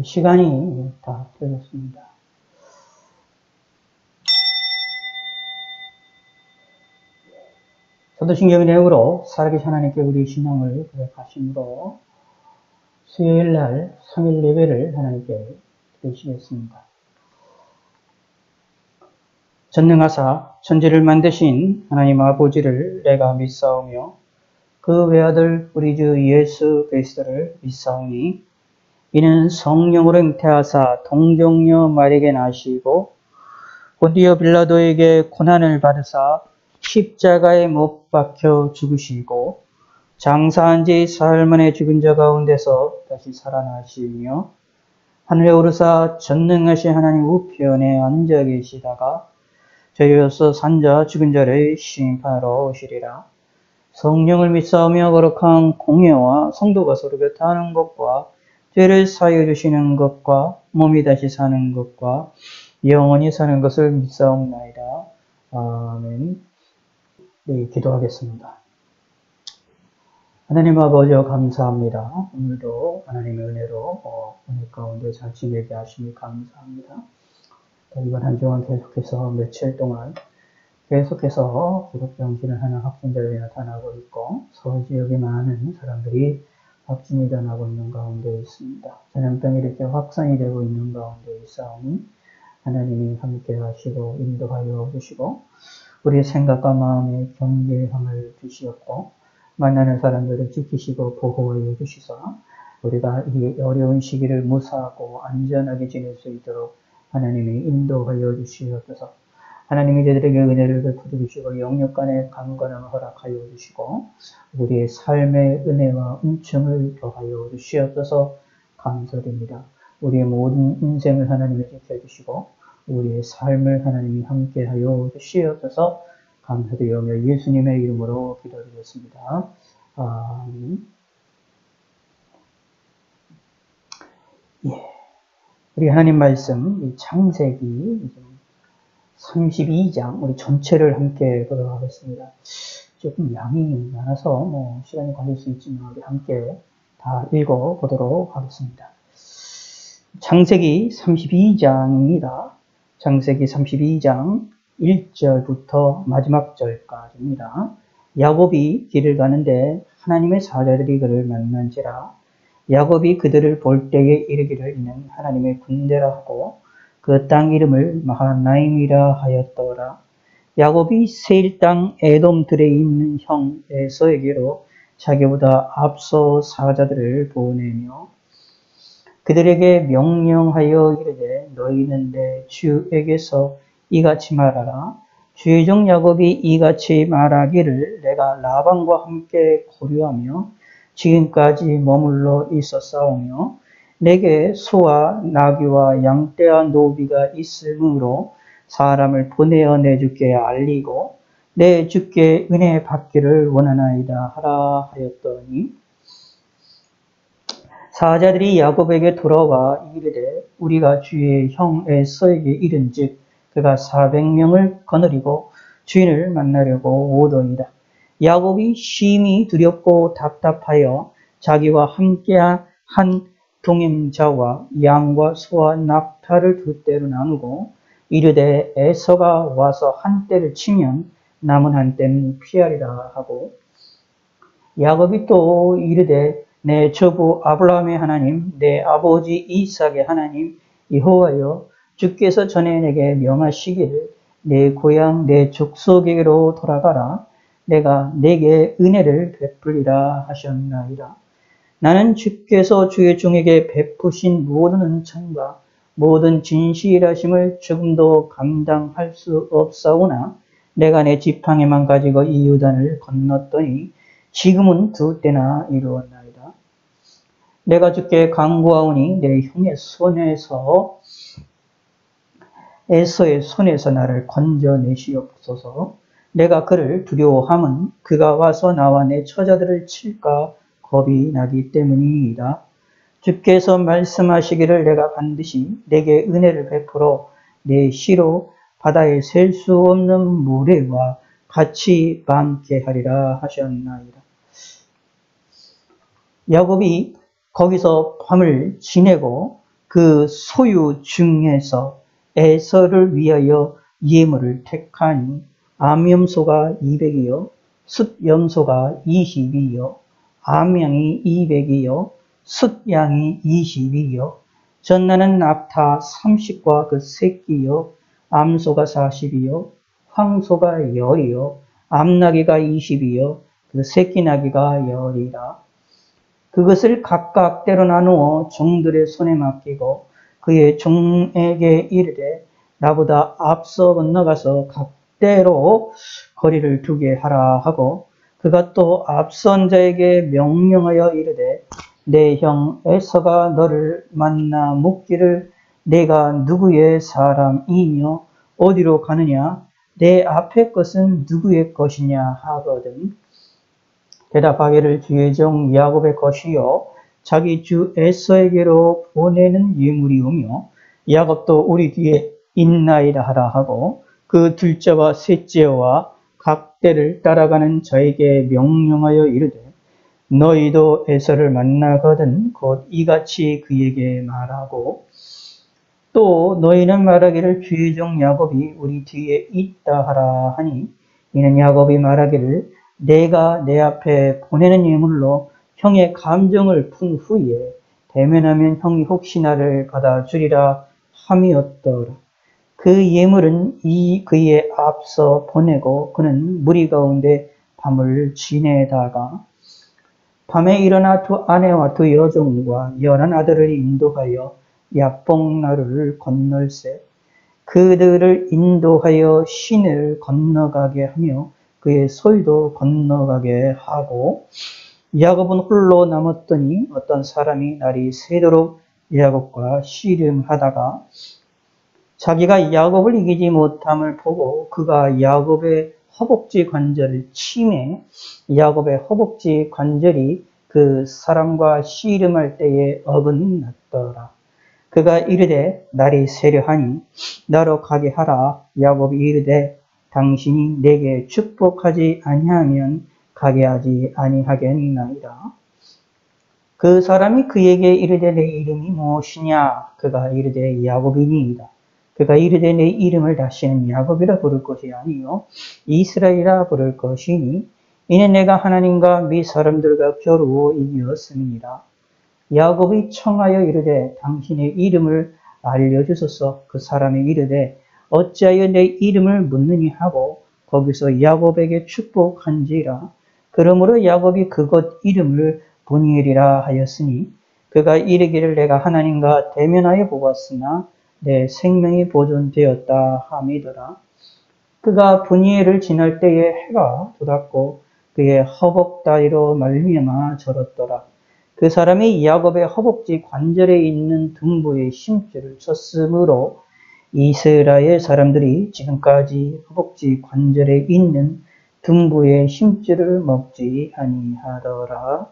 시간이 다 되었습니다. 사도신경의 내용으로 살아계신 하나님께 우리 신앙을 고백하심으로 수요일날 3일 예배를 하나님께 드리시겠습니다. 전능하사 천지를 만드신 하나님 아버지를 내가 믿사오며 그 외아들 우리 주 예수 그리스도를 믿사오니 이는 성령으로 잉태하사 동정녀 마리아에게 나시고 본디오 빌라도에게 고난을 받으사 십자가에 못 박혀 죽으시고 장사한 지 사흘 만에 죽은 자 가운데서 다시 살아나시며 하늘에 오르사 전능하신 하나님 우편에 앉아 계시다가 저희로서 산자 죽은 자를 심판하러 오시리라. 성령을 믿사오며 거룩한 공예와 성도가 서로 교통하는 것과 죄를 사하여 주시는 것과 몸이 다시 사는 것과 영원히 사는 것을 믿사옵나이다. 아멘. 네, 기도하겠습니다. 하나님 아버지여 감사합니다. 오늘도 하나님의 은혜로 은혜 가운데 잘 지내게 하시니 감사합니다. 이번 한 주간 계속해서 며칠 동안 계속해서 기독병신을 하는 확진자들이 나타나고 있고 서울 지역에 많은 사람들이 확진이 일어나고 있는 가운데 있습니다. 전염병이 이렇게 확산이 되고 있는 가운데 있사오니 하나님이 함께 하시고 인도하여 주시고 우리의 생각과 마음에 경계함을 주시었고 만나는 사람들을 지키시고 보호하여 주시사 우리가 이 어려운 시기를 무사하고 안전하게 지낼 수 있도록 하나님이 인도하여 주시옵소서. 하나님이 저희들에게 은혜를 베풀어 주시고 영육간의 강건함을 허락하여 주시고 우리의 삶의 은혜와 은총을 더하여 주시옵소서. 감사드립니다. 우리의 모든 인생을 하나님이 지켜주시고 우리의 삶을 하나님이 함께하여 주시옵소서. 감사드리며 예수님의 이름으로 기도드렸습니다. 아멘. 우리 하나님 말씀 창세기 32장 우리 전체를 함께 보도록 하겠습니다. 조금 양이 많아서 시간이 걸릴 수 있지만 우리 함께 다 읽어 보도록 하겠습니다. 창세기 32장입니다. 창세기 32장 1절부터 마지막 절까지입니다. 야곱이 길을 가는데 하나님의 사자들이 그를 만난지라. 야곱이 그들을 볼 때에 이르기를 이는 하나님의 군대라 하고 그 땅 이름을 마하나임이라 하였더라. 야곱이 세일 땅 에돔들에 있는 형 에서에게로 자기보다 앞서 사자들을 보내며 그들에게 명령하여 이르되 너희는 내 주에게서 이같이 말하라. 주의 종 야곱이 이같이 말하기를 내가 라반과 함께 고류하며 지금까지 머물러 있었사오며 내게 소와 나귀와 양떼와 노비가 있으므로 사람을 보내어 내 주께 알리고 내 주께 은혜 받기를 원하나이다 하라 하였더니 사자들이 야곱에게 돌아와 이르되 우리가 주의 형 에서에게 이른즉 그가 400명을 거느리고 주인을 만나려고 오더이다. 야곱이 심히 두렵고 답답하여 자기와 함께한 한 동행자와 양과 소와 낙타를 두 떼로 나누고 이르되 에서가 와서 한 떼를 치면 남은 한 떼는 피하리라 하고 야곱이 또 이르되 내 조부 아브라함의 하나님 내 아버지 이삭의 하나님 여호와여 주께서 전에 내게 명하시기를 내 고향 내 족속에게로 돌아가라. 내가 내게 은혜를 베풀리라 하셨나이다. 나는 주께서 주의 종에게 베푸신 모든 은총과 모든 진실하심을 조금도 감당할 수 없사오나 내가 내 지팡이만 가지고 이 요단을 건넜더니 지금은 두 때나 이루었나이다. 내가 주께 간구하오니 내 형의 손에서 에서의 손에서 나를 건져내시옵소서. 내가 그를 두려워함은 그가 와서 나와 내 처자들을 칠까 겁이 나기 때문이다. 주께서 말씀하시기를 내가 반드시 내게 은혜를 베풀어 내 시로 바다에 셀 수 없는 모래와 같이 많게 하리라 하셨나이다. 야곱이 거기서 밤을 지내고 그 소유 중에서 에서를 위하여 예물을 택하니 암염소가 200이요 숫염소가 20이요 암양이 200이요 숫양이 20이요 전나는 낙타 30과 그 새끼요 암소가 40이요 황소가 10이요 암나귀가 20이요 그 새끼 나귀가 10이라 그것을 각각 때로 나누어 종들의 손에 맡기고 그의 종에게 이르되 나보다 앞서 건너가서 각대로 거리를 두게 하라 하고 그가 또 앞선 자에게 명령하여 이르되 내 형 에서가 너를 만나 묻기를 내가 누구의 사람이며 어디로 가느냐 내 앞의 것은 누구의 것이냐 하거든 대답하기를 주의 종 야곱의 것이요 자기 주 에서에게로 보내는 예물이오며 야곱도 우리 뒤에 있나이다 하라 하고 그 둘째와 셋째와 각대를 따라가는 자에게 명령하여 이르되 너희도 에서를 만나거든 곧 이같이 그에게 말하고 또 너희는 말하기를 주의 종 야곱이 우리 뒤에 있다 하라 하니 이는 야곱이 말하기를 내가 내 앞에 보내는 예물로 형의 감정을 푼 후에 대면하면 형이 혹시 나를 받아주리라 함이었더라. 그 예물은 그의 앞서 보내고 그는 무리 가운데 밤을 지내다가 밤에 일어나 두 아내와 두 여종과 11아들을 인도하여 야복나루를 건널세 그들을 인도하여 신을 건너가게 하며 그의 소유도 건너가게 하고 야곱은 홀로 남았더니 어떤 사람이 날이 새도록 야곱과 씨름하다가 자기가 야곱을 이기지 못함을 보고 그가 야곱의 허벅지 관절을 치매 야곱의 허벅지 관절이 그 사람과 씨름할 때에 어긋났더라. 그가 이르되 날이 세려하니 나로 가게 하라. 야곱이 이르되 당신이 내게 축복하지 아니하면 가게 하지 아니하겠나이다. 그 사람이 그에게 이르되 내 이름이 무엇이냐? 그가 이르되 야곱이니이다. 그가 이르되 내 이름을 다시는 야곱이라 부를 것이 아니요 이스라엘이라 부를 것이니 이는 내가 하나님과 미 사람들과 겨루어 이기었음이니라. 야곱이 청하여 이르되 당신의 이름을 알려주소서. 그 사람이 이르되 어찌하여 내 이름을 묻느니 하고 거기서 야곱에게 축복한지라. 그러므로 야곱이 그곳 이름을 보니엘이라 하였으니 그가 이르기를 내가 하나님과 대면하여 보았으나 내 생명이 보존되었다 함이더라. 그가 보니엘을 지날 때에 해가 돋았고 그의 허벅다리로 말미암아 절었더라. 그 사람이 야곱의 허벅지 관절에 있는 등부에 심줄을 쳤으므로 이스라엘 사람들이 지금까지 허벅지 관절에 있는 등부의 심줄을 먹지 아니하더라.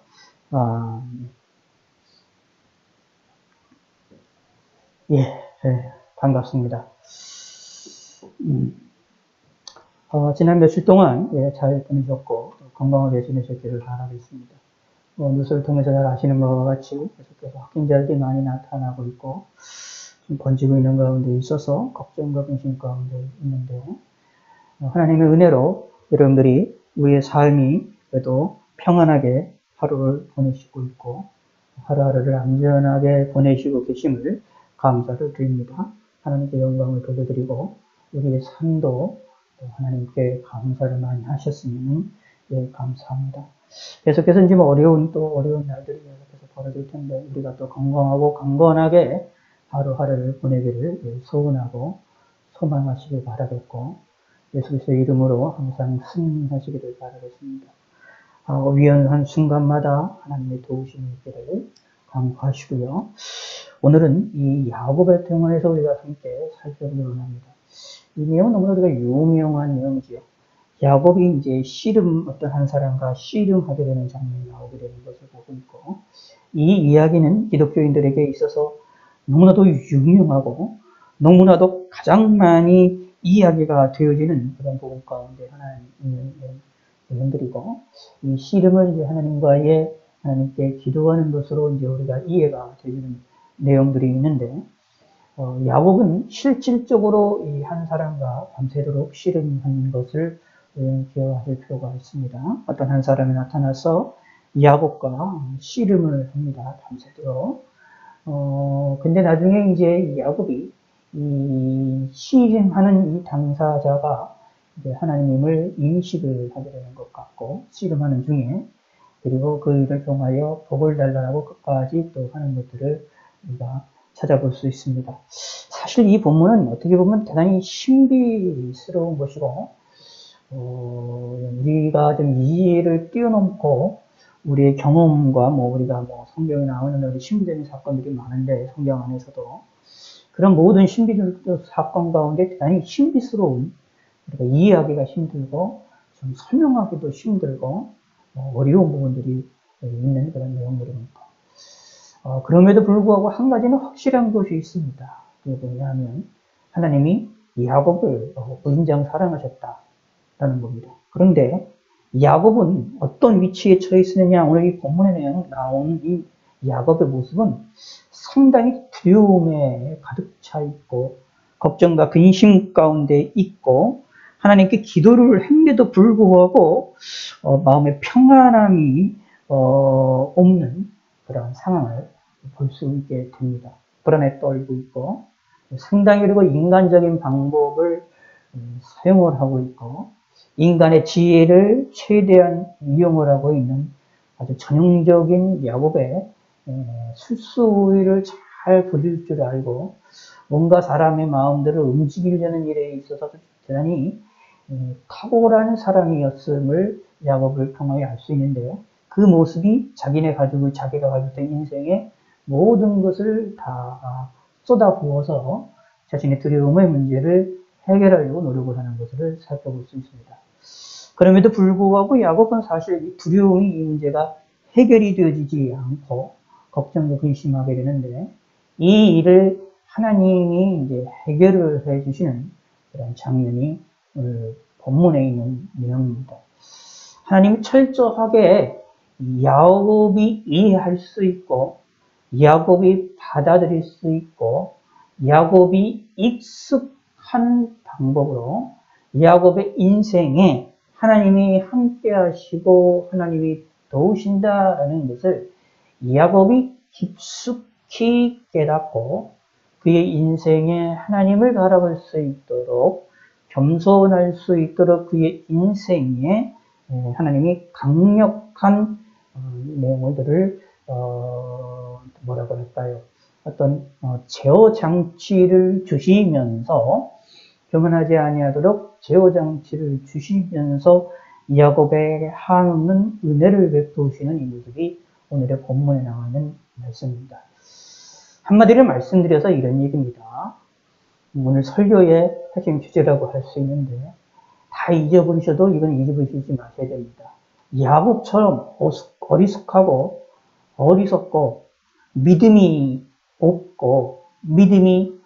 반갑습니다. 지난 며칠 동안 잘 보내셨고 건강하게 지내셨기를 바라겠습니다. 뉴스를 통해서 잘 아시는 것과 같이 계속해서 확진자들이 많이 나타나고 있고 좀 번지고 있는 가운데 있어서 걱정과 근심 가운데 있는데 하나님의 은혜로 여러분들이 우리의 삶이 그래도 평안하게 하루를 보내시고 있고 하루하루를 안전하게 보내시고 계심을 감사를 드립니다. 하나님께 영광을 돌려드리고 우리의 삶도 하나님께 감사를 많이 하셨으면 감사합니다. 계속해서 이제 어려운 날들이 계속해서 벌어질 텐데 우리가 또 건강하고 강건하게 하루하루를 보내기를 소원하고 소망하시길 바라겠고 예수 그리스도의 이름으로 항상 승리하시기를 바라겠습니다. 위험한 순간마다 하나님의 도우심이 있기를 간구하시고요. 오늘은 이 야곱의 통해서 우리가 함께 살펴보기 원합니다. 이 내용은 너무나 우리가 유명한 내용이지요. 야곱이 이제 어떤 한 사람과 씨름하게 되는 장면이 나오게 되는 것을 보고 있고, 이 이야기는 기독교인들에게 있어서 너무나도 유명하고, 너무나도 가장 많이 이야기가 되어지는 그런 부분 가운데 하나는 있는 내용들이고, 이 씨름을 이제 하나님께 기도하는 것으로 이제 우리가 이해가 되는 내용들이 있는데 야곱은 실질적으로 이 한 사람과 밤새도록 씨름한 것을 기억하실 필요가 있습니다. 어떤 한 사람이 나타나서 야곱과 씨름을 합니다. 밤새도록. 근데 나중에 이제 야곱이 이 씨름하는 이 당사자가 이제 하나님을 인식을 하게 되는 것 같고, 씨름하는 중에, 그리고 그 일을 통하여 복을 달라고 끝까지 또 하는 것들을 우리가 찾아볼 수 있습니다. 사실 이 본문은 어떻게 보면 대단히 신비스러운 것이고, 우리가 좀 이해를 뛰어넘고, 우리의 경험과 우리가 성경에 나오는 우리 신비적인 사건들이 많은데, 성경 안에서도 그런 모든 신비적 사건 가운데 대단히 신비스러운, 우리가 이해하기가 힘들고 좀 설명하기도 힘들고 어려운 부분들이 있는 그런 내용들입니다. 그럼에도 불구하고 한 가지는 확실한 것이 있습니다. 그게 뭐냐면 하나님이 야곱을 인정 사랑하셨다라는 겁니다. 그런데 야곱은 어떤 위치에 처해 있느냐, 오늘 이 본문에 나온 이 야곱의 모습은 상당히 두려움에 가득 차 있고 걱정과 근심 가운데 있고 하나님께 기도를 했는데도 불구하고 마음의 평안함이 없는 그런 상황을 볼 수 있게 됩니다. 불안에 떨고 있고 상당히 그리고 인간적인 방법을 사용을 하고 있고 인간의 지혜를 최대한 이용을 하고 있는 아주 전형적인 야곱의 술수위를 잘 부릴 줄 알고 뭔가 사람의 마음들을 움직이려는 일에 있어서 대단히 탁월한 사람이었음을 야곱을 통하여 알 수 있는데요. 그 모습이 자기가 가지고 있던 인생의 모든 것을 다 쏟아부어서 자신의 두려움의 문제를 해결하려고 노력을 하는 것을 살펴볼 수 있습니다. 그럼에도 불구하고 야곱은 사실 이 두려움이 이 문제가 해결이 되어지지 않고 걱정과 근심하게 되는데 이 일을 하나님이 이제 해결을 해주시는 그런 장면이 오늘 본문에 있는 내용입니다. 하나님이 철저하게 야곱이 이해할 수 있고 야곱이 받아들일 수 있고 야곱이 익숙한 방법으로 야곱의 인생에 하나님이 함께 하시고 하나님이 도우신다라는 것을 야곱이 깊숙이 깨닫고 그의 인생에 하나님을 바라볼 수 있도록 겸손할 수 있도록 그의 인생에 하나님이 강력한 내용들을 뭐라고 할까요? 어떤 제어 장치를 주시면서 교만하지 아니하도록 제어 장치를 주시면서 야곱에게 한없는 은혜를 베푸시는 이 모습이 오늘의 본문에 나오는 말씀입니다. 한마디로 말씀드려서 이런 얘기입니다. 오늘 설교의 핵심 주제라고 할 수 있는데 다 잊어버리셔도 이건 잊어버리시지 마셔야 됩니다. 야곱처럼 어리숙하고 어리석고 믿음이 없고 믿음이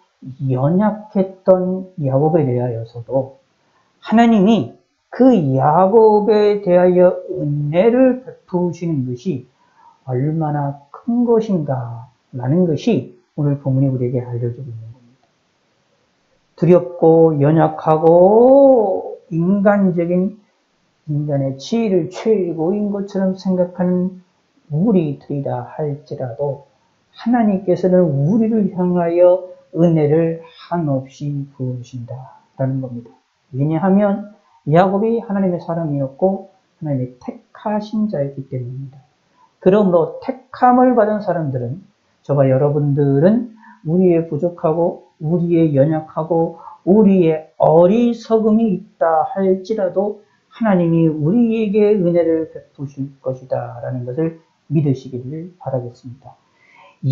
연약했던 야곱에 대하여서도 하나님이 그 야곱에 대하여 은혜를 베푸시는 것이 얼마나 큰 것인가 라는 것이 오늘 본문이 우리에게 알려주고 있는 겁니다. 두렵고 연약하고 인간의 지혜를 최고인 것처럼 생각하는 우리들이라 할지라도 하나님께서는 우리를 향하여 은혜를 한없이 부으신다라는 겁니다. 왜냐하면 야곱이 하나님의 사람이었고 하나님의 택하신 자였기 때문입니다. 그러므로 택함을 받은 사람들은 저와 여러분들은 우리의 부족하고 우리의 연약하고 우리의 어리석음이 있다 할지라도 하나님이 우리에게 은혜를 베푸실 것이다 라는 것을 믿으시기를 바라겠습니다.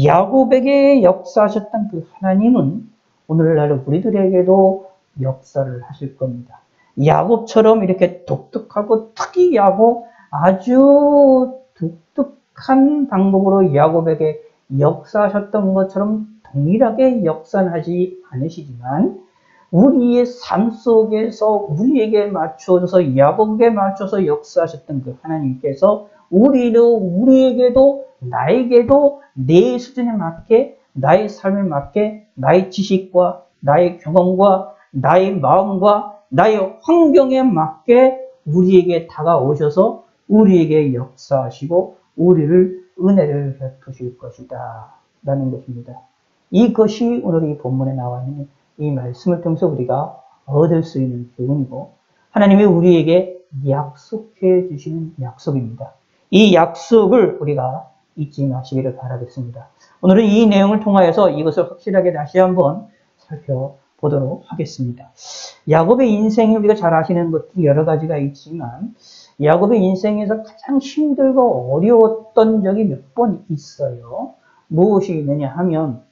야곱에게 역사하셨던 그 하나님은 오늘날 우리들에게도 역사를 하실 겁니다. 야곱처럼 이렇게 독특하고 특이하고 아주 독특한 방법으로 야곱에게 역사하셨던 것처럼 동일하게 역사하지 않으시지만 우리의 삶 속에서 우리에게 맞춰서 야곱에게 맞춰서 역사하셨던 그 하나님께서 우리에게도 나에게도 내 수준에 맞게 나의 삶에 맞게 나의 지식과 나의 경험과 나의 마음과 나의 환경에 맞게 우리에게 다가오셔서 우리에게 역사하시고 우리를 은혜를 베푸실 것이다 라는 것입니다. 이것이 오늘 이 본문에 나와 있는 이 말씀을 통해서 우리가 얻을 수 있는 교훈이고 하나님이 우리에게 약속해 주시는 약속입니다. 이 약속을 우리가 잊지 마시기를 바라겠습니다. 오늘은 이 내용을 통하여서 이것을 확실하게 다시 한번 살펴보도록 하겠습니다. 야곱의 인생이 우리가 잘 아시는 것들이 여러 가지가 있지만 야곱의 인생에서 가장 힘들고 어려웠던 적이 몇 번 있어요. 무엇이 있느냐 하면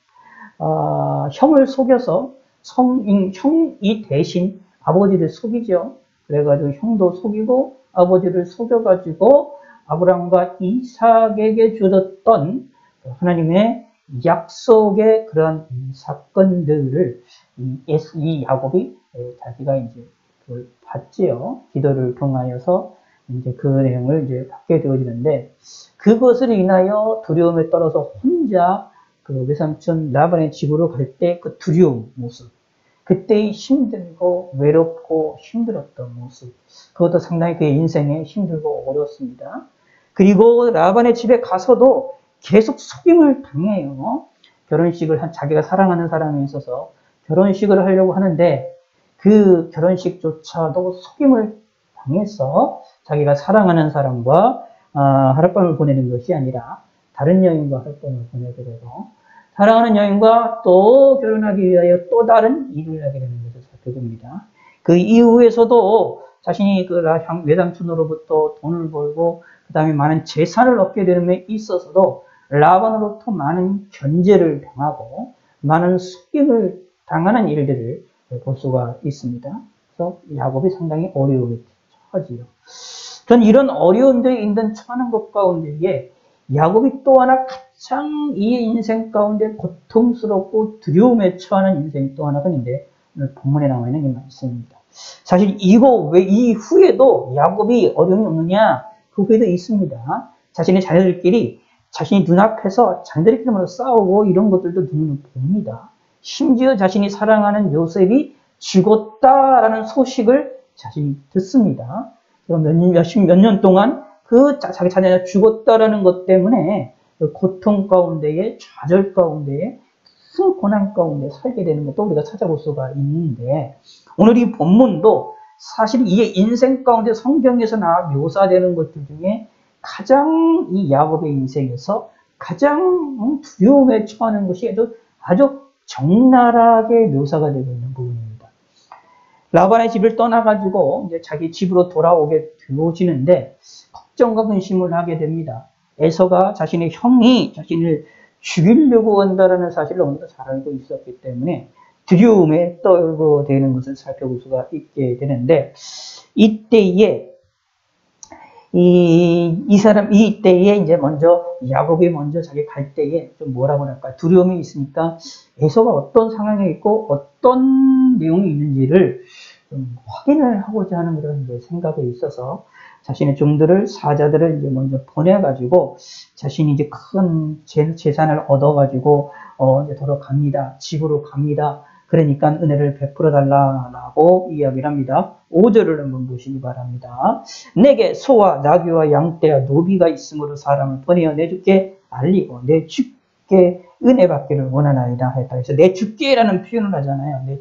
형을 속여서 형이 대신 아버지를 속이죠. 그래가지고 형도 속이고 아버지를 속여가지고 아브라함과 이삭에게 주었던 하나님의 약속의 그런 사건들을 이 야곱이 자기가 이제 그걸 봤지요. 기도를 통하여서 이제 그 내용을 이제 받게 되어지는데 그것을 인하여 두려움에 떨어서 혼자 그 외삼촌 라반의 집으로 갈 때 그 두려운 모습, 그때의 힘들고 외롭고 힘들었던 모습, 그것도 상당히 그의 인생에 힘들고 어려웠습니다. 그리고 라반의 집에 가서도 계속 속임을 당해요. 결혼식을 자기가 사랑하는 사람이 있어서 결혼식을 하려고 하는데 그 결혼식조차도 속임을 당해서 자기가 사랑하는 사람과 하룻밤을 보내는 것이 아니라 다른 여인과 하룻밤을 보내게 되고 사랑하는 여인과 또 결혼하기 위하여 또 다른 일을 하게 되는 것을 살펴봅니다. 그 이후에서도 자신이 그 외삼촌으로부터 돈을 벌고 그 다음에 많은 재산을 얻게 되는 데 있어서도 라반으로부터 많은 견제를 당하고 많은 속임을 당하는 일들을 볼 수가 있습니다. 그래서 야곱이 상당히 어려움에 처하지요. 전 이런 어려움들이 있는 처하는 것 가운데에 야곱이 또 하나 가장 이 인생 가운데 고통스럽고 두려움에 처하는 인생이 또 하나가 있는데 오늘 본문에 나와 있는 이 말씀입니다. 사실 이거 왜 이후에도 야곱이 어려움이 없느냐? 그 후에도 있습니다. 자신의 자녀들끼리 자신이 눈앞에서 자녀들끼리 싸우고 이런 것들도 눈으로 봅니다. 심지어 자신이 사랑하는 요셉이 죽었다라는 소식을 자신이 듣습니다. 몇 년 동안 자기 자녀가 죽었다라는 것 때문에 그 고통 가운데에 좌절 가운데에 큰 고난 가운데 살게 되는 것도 우리가 찾아볼 수가 있는데 오늘 이 본문도 사실 이게 인생 가운데 성경에서 묘사되는 것들 중에 가장 이 야곱의 인생에서 가장 두려움에 처하는 것이 아주 적나라하게 묘사가 되고 있는 부분입니다. 라반의 집을 떠나가지고 이제 자기 집으로 돌아오게 되어지는데 걱정과 근심을 하게 됩니다. 에서가 자신의 형이 자신을 죽이려고 한다는 사실을 너무나 잘 알고 있었기 때문에 두려움에 떨고 되는 것을 살펴볼 수가 있게 되는데 이때에 이때에 이제 야곱이 먼저 자기 갈 때에 좀 뭐라고 할까 두려움이 있으니까 에서가 어떤 상황에 있고 어떤 내용이 있는지를 좀 확인을 하고자 하는 그런 생각에 있어서 자신의 종들을 사자들을 이제 먼저 보내가지고 자신이 이제 큰 재산을 얻어가지고 이제 돌아갑니다. 집으로 갑니다. 그러니까 은혜를 베풀어 달라고 이야기를 합니다. 5절을 한번 보시기 바랍니다. 내게 소와 나귀와 양떼와 노비가 있으므로 사람을 보내어 내 주께 알리고 내 주께 은혜 받기를 원하나이다 했다. 그래서 내 주께라는 표현을 하잖아요. 내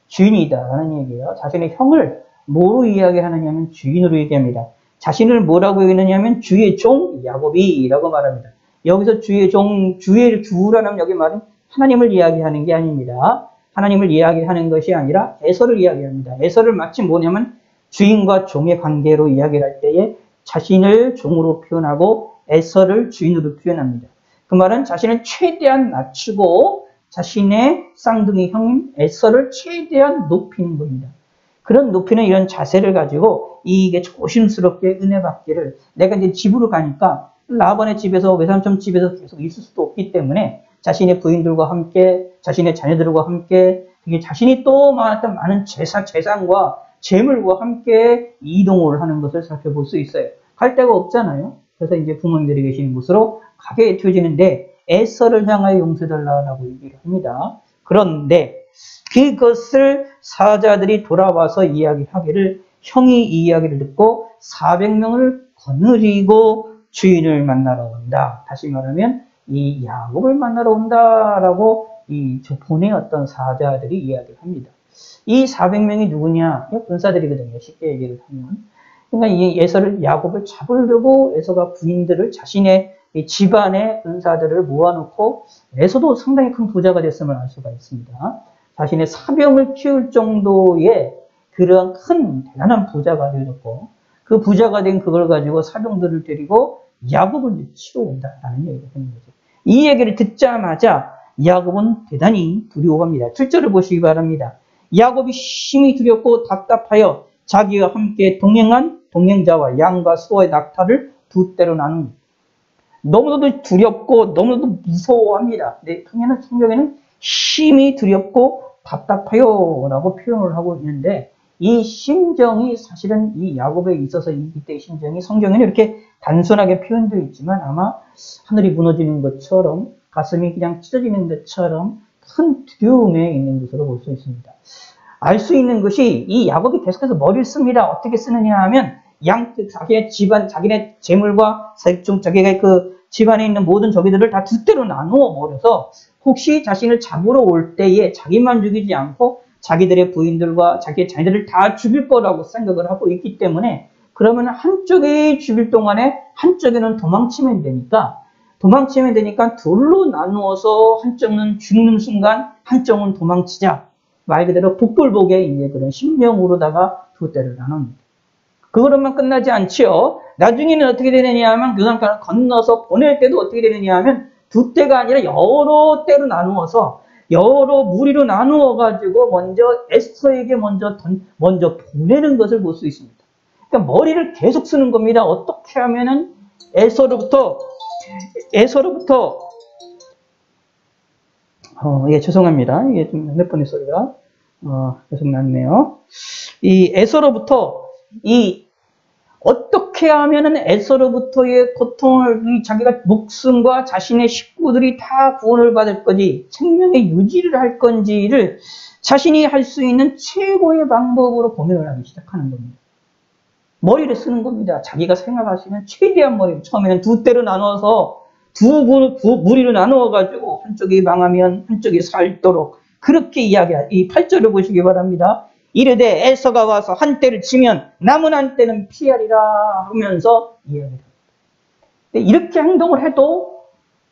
주인이다 라는 얘기예요. 자신의 형을 뭐로 이야기하느냐 하면 주인으로 얘기합니다. 자신을 뭐라고 얘기하느냐면 주의 종 야곱이라고 말합니다. 여기서 주의 종, 주의 주라는 여기 말은 하나님을 이야기하는 게 아닙니다. 하나님을 이야기하는 것이 아니라 에서를 이야기합니다. 에서를 마치 뭐냐면 주인과 종의 관계로 이야기를 할 때에 자신을 종으로 표현하고 에서를 주인으로 표현합니다. 그 말은 자신을 최대한 낮추고 자신의 쌍둥이 형인 에서를 최대한 높이는 겁니다. 그런 높이는 이런 자세를 가지고 이게 조심스럽게 은혜 받기를 내가 이제 집으로 가니까 라반의 집에서 외삼촌 집에서 계속 있을 수도 없기 때문에 자신의 부인들과 함께 자신의 자녀들과 함께 자신이 또 많은 재산과 재물과 함께 이동을 하는 것을 살펴볼 수 있어요. 갈 데가 없잖아요. 그래서 이제 부모님들이 계시는 곳으로 가게 되어지는데 에서를 향하여 용서해달라고 얘기를 합니다. 그런데 그것을 사자들이 돌아와서 이야기하기를 형이 이 이야기를 듣고 400명을 거느리고 주인을 만나러 온다. 다시 말하면 이 야곱을 만나러 온다라고 이 보내었던 사자들이 이야기를 합니다. 이 400명이 누구냐? 군사들이거든요. 쉽게 얘기를 하면. 그러니까 이 에서를 야곱을 잡으려고 에서가 부인들을 자신의 집안의 군사들을 모아놓고 에서도 상당히 큰 부자가 됐음을 알 수가 있습니다. 자신의 사병을 키울 정도의 그런 큰 대단한 부자가 되었고 그 부자가 된 그걸 가지고 사병들을 데리고 야곱을 치러 온다라는 얘기를 하는 거죠. 이 얘기를 듣자마자 야곱은 대단히 두려워합니다. 7절을 보시기 바랍니다. 야곱이 심히 두렵고 답답하여 자기와 함께 동행한 동행자와 양과 소의 낙타를 두 떼로 나눕니다. 너무나도 두렵고 너무나도 무서워합니다. 네, 성경에는 심히 두렵고 답답해요 라고 표현을 하고 있는데 이 심정이 사실은 이 야곱에 있어서 이때의 심정이 성경에는 이렇게 단순하게 표현되어 있지만 아마 하늘이 무너지는 것처럼 가슴이 그냥 찢어지는 것처럼 큰 두려움에 있는 것으로 볼 수 있습니다. 알 수 있는 것이 이 야곱이 계속해서 머리를 씁니다. 어떻게 쓰느냐 하면 자기의 집안, 자기네 재물과 자기가 그 집안에 있는 모든 저기들을 다 두 대로 나누어 버려서 혹시 자신을 잡으러 올 때에 자기만 죽이지 않고 자기들의 부인들과 자기의 자녀들을 다 죽일 거라고 생각을 하고 있기 때문에 그러면 한쪽이 죽일 동안에 한쪽에는 도망치면 되니까 둘로 나누어서 한쪽은 죽는 순간 한쪽은 도망치자. 말 그대로 복불복의 이제 그런 심령으로다가 두 대를 나눕니다. 그거로만 끝나지 않지요. 나중에는 어떻게 되느냐 하면 요단강을 건너서 보낼 때도 어떻게 되느냐 하면 두 대가 아니라 여러 대로 나누어서 여러 무리로 나누어 가지고 먼저 에스더에게 먼저 보내는 것을 볼 수 있습니다. 그러니까 머리를 계속 쓰는 겁니다. 어떻게 하면은 에서로부터 예, 죄송합니다. 이게 좀 핸드폰의 소리가 계속 났네요. 이 에서로부터 어떻게 하면은 에서로부터의 고통을 자기가 목숨과 자신의 식구들이 다 구원을 받을 건지 생명의 유지를 할 건지를 자신이 할 수 있는 최고의 방법으로 고민을 하기 시작하는 겁니다. 머리를 쓰는 겁니다. 자기가 생각하시는 최대한 머리. 처음에는 두 대로 나눠서 무리로 나누어가지고 한쪽이 망하면 한쪽이 살도록 그렇게 이야기할 이 8절을 보시기 바랍니다. 이르되 에서가 와서 한 떼를 치면 남은 한 떼는 피하리라 하면서 이야기합니다. 이렇게 행동을 해도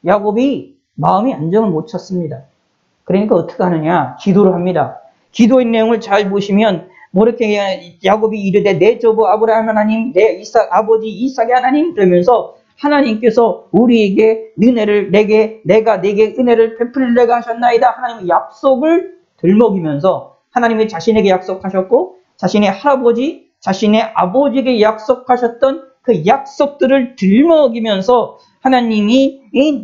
야곱이 마음이 안정을 못 찾습니다. 그러니까 어떻게 하느냐? 기도를 합니다. 기도의 내용을 잘 보시면 뭐 이렇게 야곱이 이르되 내 조부 아브라함 하나님, 내 아버지 이삭의 하나님 그러면서 하나님께서 우리에게 은혜를 내가 내게 은혜를 베풀리려고 하셨나이다. 하나님의 약속을 들먹이면서 하나님이 자신에게 약속하셨고 자신의 할아버지, 자신의 아버지에게 약속하셨던 그 약속들을 들먹이면서 하나님이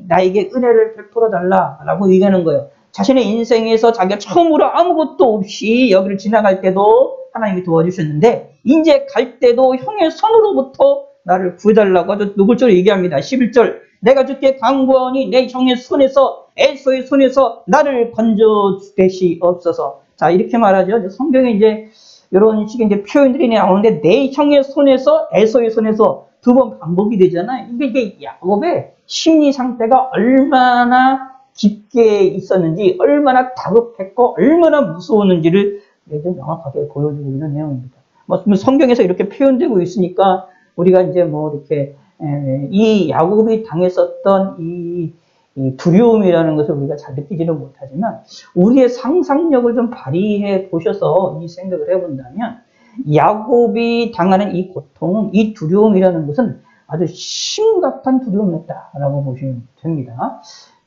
나에게 은혜를 베풀어 달라라고 얘기하는 거예요. 자신의 인생에서 자기가 처음으로 아무것도 없이 여기를 지나갈 때도 하나님이 도와주셨는데 이제 갈 때도 형의 손으로부터 나를 구해달라고 아주 노골적으로 얘기합니다. 11절 내가 주께 간구하니 내 형의 손에서 에서의 손에서 나를 건져주시옵소서. 자 이렇게 말하죠. 성경에 이제 이런 식의 이제 표현들이 나오는데 내 형의 손에서 에서의 손에서 두 번 반복이 되잖아요. 이게 야곱의 심리 상태가 얼마나 깊게 있었는지 얼마나 다급했고 얼마나 무서웠는지를 명확하게 보여주고 있는 내용입니다. 뭐 성경에서 이렇게 표현되고 있으니까 우리가 이제 뭐 이렇게 이 야곱이 당했었던 이 두려움이라는 것을 우리가 잘 느끼지는 못하지만 우리의 상상력을 좀 발휘해 보셔서 이 생각을 해본다면 야곱이 당하는 이 고통, 이 두려움이라는 것은 아주 심각한 두려움이었다라고 보시면 됩니다.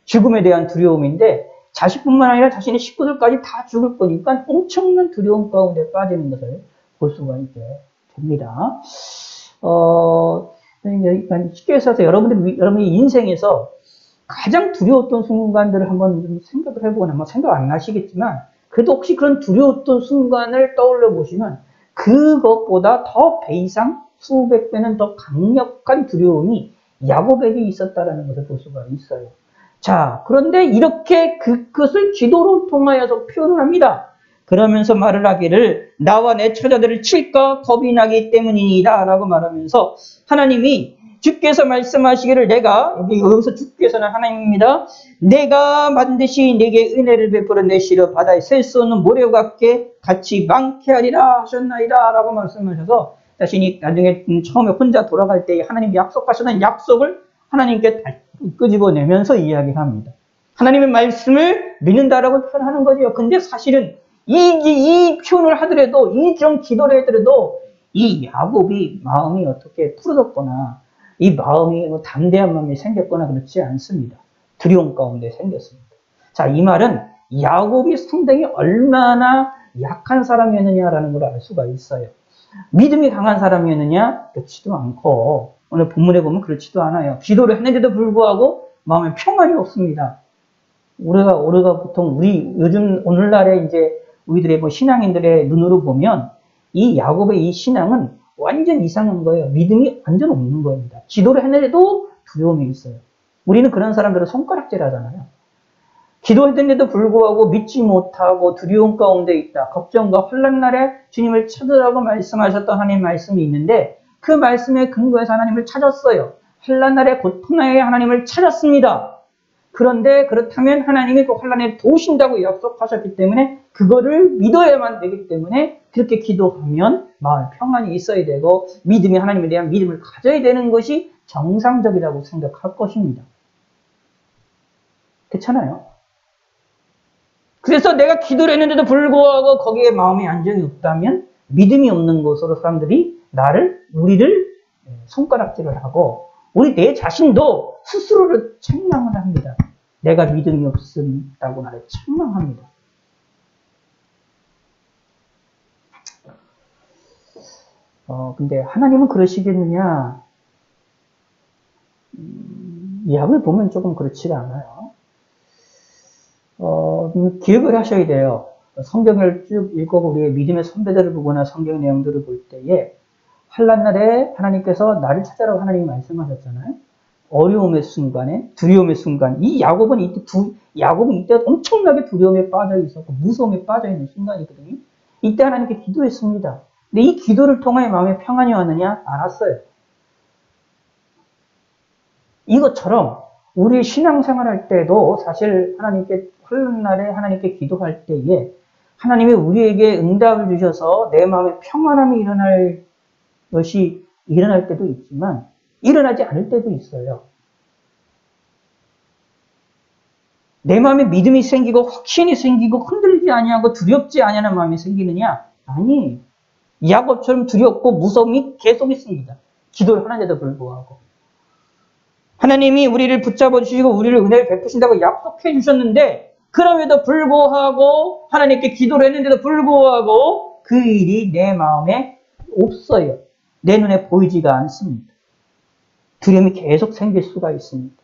죽음에 대한 두려움인데 자식뿐만 아니라 자신의 식구들까지 다 죽을 거니까 엄청난 두려움 가운데 빠지는 것을 볼 수가 있게 됩니다. 그러니까 쉽게 해서 여러분의 인생에서 가장 두려웠던 순간들을 한번 좀 생각을 해보거나 아마 생각 안 나시겠지만 그래도 혹시 그런 두려웠던 순간을 떠올려 보시면 그것보다 더 배 이상 수백 배는 더 강력한 두려움이 야곱에게 있었다라는 것을 볼 수가 있어요. 자, 그런데 이렇게 그것을 기도로 통하여서 표현을 합니다. 그러면서 말을 하기를 나와 내 처자들을 칠까 겁이 나기 때문이니라 라고 말하면서 하나님이 주께서 말씀하시기를 내가 여기서 주께서는 하나님입니다. 내가 반드시 내게 은혜를 베풀어 내 씨를 바다에 셀 수 없는 모래와 같이 많게 하리라 하셨나이다 라고 말씀하셔서 자신이 나중에 처음에 혼자 돌아갈 때 하나님이 약속하셨던 약속을 하나님께 끄집어내면서 이야기합니다. 하나님의 말씀을 믿는다라고 표현하는 거죠. 근데 사실은 이 표현을 하더라도 이런 기도를 하더라도 이 야곱이 마음이 어떻게 풀어졌거나 이 마음이 담대한 마음이 생겼거나 그렇지 않습니다. 두려움 가운데 생겼습니다. 자, 이 말은 야곱이 상당히 얼마나 약한 사람이었느냐라는 걸 알 수가 있어요. 믿음이 강한 사람이었느냐? 그렇지도 않고 오늘 본문에 보면 그렇지도 않아요. 기도를 했는데도 불구하고 마음에 평안이 없습니다. 우리가 보통 요즘 오늘날에 이제 우리들의 신앙인들의 눈으로 보면 이 야곱의 이 신앙은 완전 이상한 거예요. 믿음이 완전 없는 겁니다. 기도를 했는데도 두려움이 있어요. 우리는 그런 사람들을 손가락질 하잖아요. 기도했는데도 불구하고 믿지 못하고 두려움 가운데 있다. 걱정과 혼란 날에 주님을 찾으라고 말씀하셨던 하나님 말씀이 있는데 그 말씀에 근거해서 하나님을 찾았어요. 혼란 날에 고통나에 하나님을 찾았습니다. 그런데 그렇다면 하나님이 그 혼란에 도우신다고 약속하셨기 때문에 그거를 믿어야만 되기 때문에 그렇게 기도하면 마음에 평안이 있어야 되고 믿음이 하나님에 대한 믿음을 가져야 되는 것이 정상적이라고 생각할 것입니다. 그렇잖아요. 그래서 내가 기도를 했는데도 불구하고 거기에 마음의 안정이 없다면 믿음이 없는 것으로 사람들이 우리를 손가락질을 하고 우리 내 자신도 스스로를 책망을 합니다. 내가 믿음이 없다고 나를 책망합니다. 근데 하나님은 그러시겠느냐? 이야기를 보면 조금 그렇지가 않아요. 기억을 하셔야 돼요. 성경을 쭉 읽고 우리의 믿음의 선배들을 보거나 성경 내용들을 볼 때에 환난 날에 하나님께서 나를 찾아라고 하나님이 말씀하셨잖아요. 어려움의 순간에 두려움의 순간 이 야곱은 이때 엄청나게 두려움에 빠져 있었고 무서움에 빠져 있는 순간이거든요. 이때 하나님께 기도했습니다. 근데 이 기도를 통해 마음에 평안이 왔느냐? 안 왔어요. 이것처럼 우리 신앙생활 할 때도 사실 하나님께 환난 날에 하나님께 기도할 때에 하나님이 우리에게 응답을 주셔서 내 마음에 평안함이 일어날 것이 일어날 때도 있지만 일어나지 않을 때도 있어요. 내 마음에 믿음이 생기고 확신이 생기고 흔들리지 아니하고 두렵지 아니하는 마음이 생기느냐? 아니, 야곱처럼 두렵고 무서움이 계속 있습니다. 기도를 하는데도 불구하고. 하나님이 우리를 붙잡아 주시고 우리를 은혜를 베푸신다고 약속해 주셨는데 그럼에도 불구하고 하나님께 기도를 했는데도 불구하고 그 일이 내 마음에 없어요. 내 눈에 보이지가 않습니다. 두려움이 계속 생길 수가 있습니다.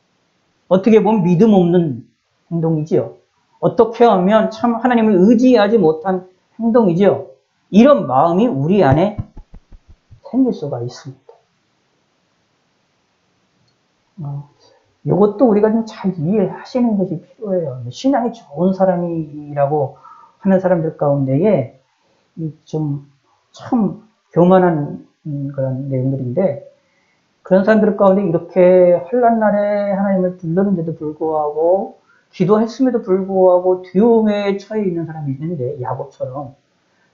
어떻게 보면 믿음 없는 행동이지요. 어떻게 하면 참 하나님을 의지하지 못한 행동이지요. 이런 마음이 우리 안에 생길 수가 있습니다. 이것도 우리가 좀 잘 이해하시는 것이 필요해요. 신앙이 좋은 사람이라고 하는 사람들 가운데에 좀 참 교만한 그런 내용들인데 그런 사람들 가운데 이렇게 환난 날에 하나님을 불렀는데도 불구하고 기도했음에도 불구하고 두려움에 처해 있는 사람이 있는데 야곱처럼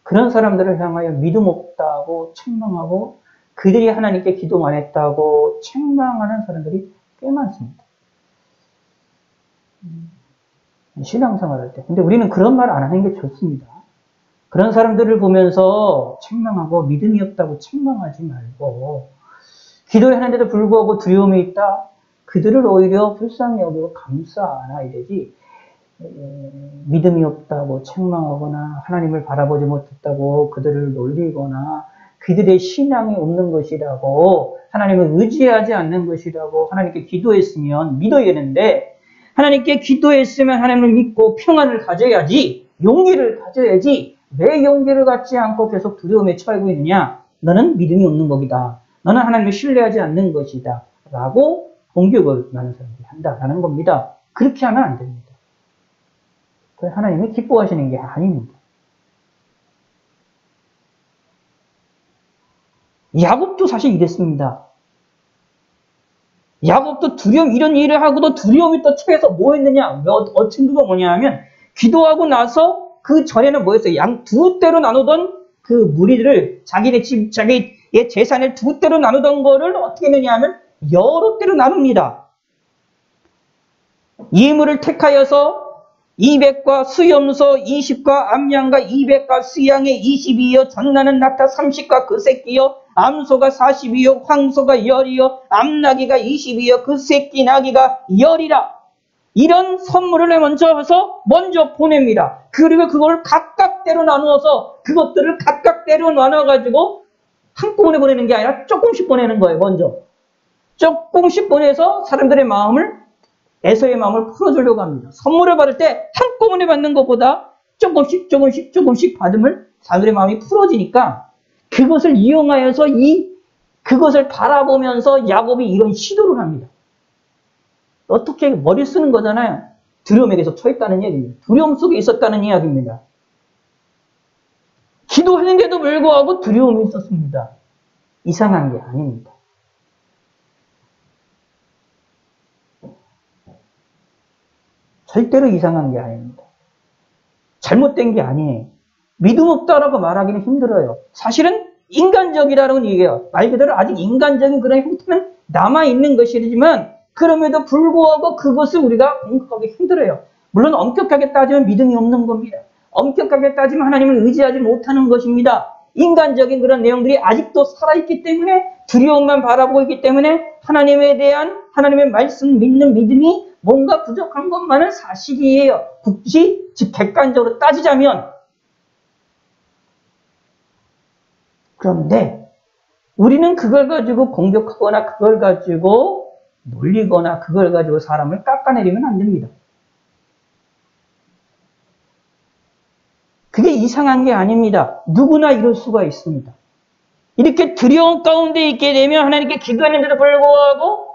그런 사람들을 향하여 믿음 없다고 책망하고 그들이 하나님께 기도만 했다고 책망하는 사람들이 꽤 많습니다. 신앙생활 할 때. 근데 우리는 그런 말 안 하는 게 좋습니다. 그런 사람들을 보면서 책망하고 믿음이 없다고 책망하지 말고 기도하는데도 불구하고 두려움이 있다. 그들을 오히려 불쌍히 여기고 감싸 안아야 되지. 믿음이 없다고 책망하거나 하나님을 바라보지 못했다고 그들을 놀리거나 그들의 신앙이 없는 것이라고 하나님을 의지하지 않는 것이라고 하나님께 기도했으면 믿어야 되는데 하나님께 기도했으면 하나님을 믿고 평안을 가져야지 용기를 가져야지 왜 용기를 갖지 않고 계속 두려움에 처하고 있느냐? 너는 믿음이 없는 것이다. 너는 하나님을 신뢰하지 않는 것이다. 라고 공격을 많은 사람들이 한다라는 겁니다. 그렇게 하면 안 됩니다. 하나님이 기뻐하시는 게 아닙니다. 야곱도 사실 이랬습니다. 야곱도 두려움, 이런 일을 하고도 두려움이 또 처해서 뭐 했느냐? 증거가 뭐냐 하면, 기도하고 나서 그 전에는 뭐였어요? 양 두 대로 나누던 그 무리들을 자기의 집, 자기의 재산을 두 대로 나누던 거를 어떻게 했느냐 하면, 여러 대로 나눕니다. 예물을 택하여서 200과 수염소 20과 암양과 200과 수양의 20이요 전나는 낙타 30과 그 새끼요 암소가 40이요 황소가 10이요 암나귀가 20이요 그 새끼 나귀가 10이라. 이런 선물을 먼저 보냅니다. 그리고 그걸 각각대로 나누어서 그것들을 각각대로 나눠가지고 한꺼번에 보내는 게 아니라 조금씩 보내는 거예요. 먼저 조금씩 보내서 사람들의 마음을, 에서의 마음을 풀어주려고 합니다. 선물을 받을 때 한꺼번에 받는 것보다 조금씩 받으면 사람들의 마음이 풀어지니까 그것을 이용하여서 그것을 바라보면서 야곱이 이런 시도를 합니다. 어떻게 머리 쓰는 거잖아요. 두려움에 계속 처했다는 얘기입니다. 두려움 속에 있었다는 이야기입니다. 기도했는데도 불구하고 두려움이 있었습니다. 이상한 게 아닙니다. 절대로 이상한 게 아닙니다. 잘못된 게 아니에요. 믿음 없다라고 말하기는 힘들어요. 사실은 인간적이라는 얘기예요. 말 그대로 아직 인간적인 그런 형태는 남아있는 것이지만 그럼에도 불구하고 그것을 우리가 공격하기 힘들어요. 물론 엄격하게 따지면 믿음이 없는 겁니다. 엄격하게 따지면 하나님을 의지하지 못하는 것입니다. 인간적인 그런 내용들이 아직도 살아있기 때문에 두려움만 바라보고 있기 때문에 하나님에 대한 하나님의 말씀 믿는 믿음이 뭔가 부족한 것만은 사실이에요. 굳이 즉 객관적으로 따지자면. 그런데 우리는 그걸 가지고 공격하거나 그걸 가지고 놀리거나 그걸 가지고 사람을 깎아내리면 안 됩니다. 그게 이상한 게 아닙니다. 누구나 이럴 수가 있습니다. 이렇게 두려움 가운데 있게 되면 하나님께 기도했는데도 불구하고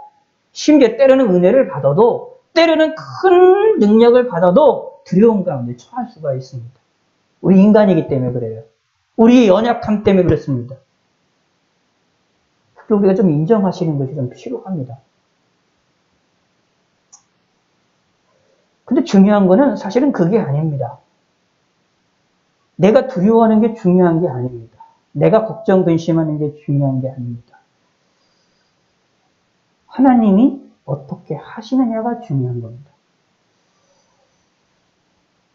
심지어 때로는 은혜를 받아도 때로는 큰 능력을 받아도 두려움 가운데 처할 수가 있습니다. 우리 인간이기 때문에 그래요. 우리의 연약함 때문에 그렇습니다. 그걸 우리가 좀 인정하시는 것이 좀 필요합니다. 근데 중요한 거는 사실은 그게 아닙니다. 내가 두려워하는 게 중요한 게 아닙니다. 내가 걱정, 근심하는 게 중요한 게 아닙니다. 하나님이 어떻게 하시느냐가 중요한 겁니다.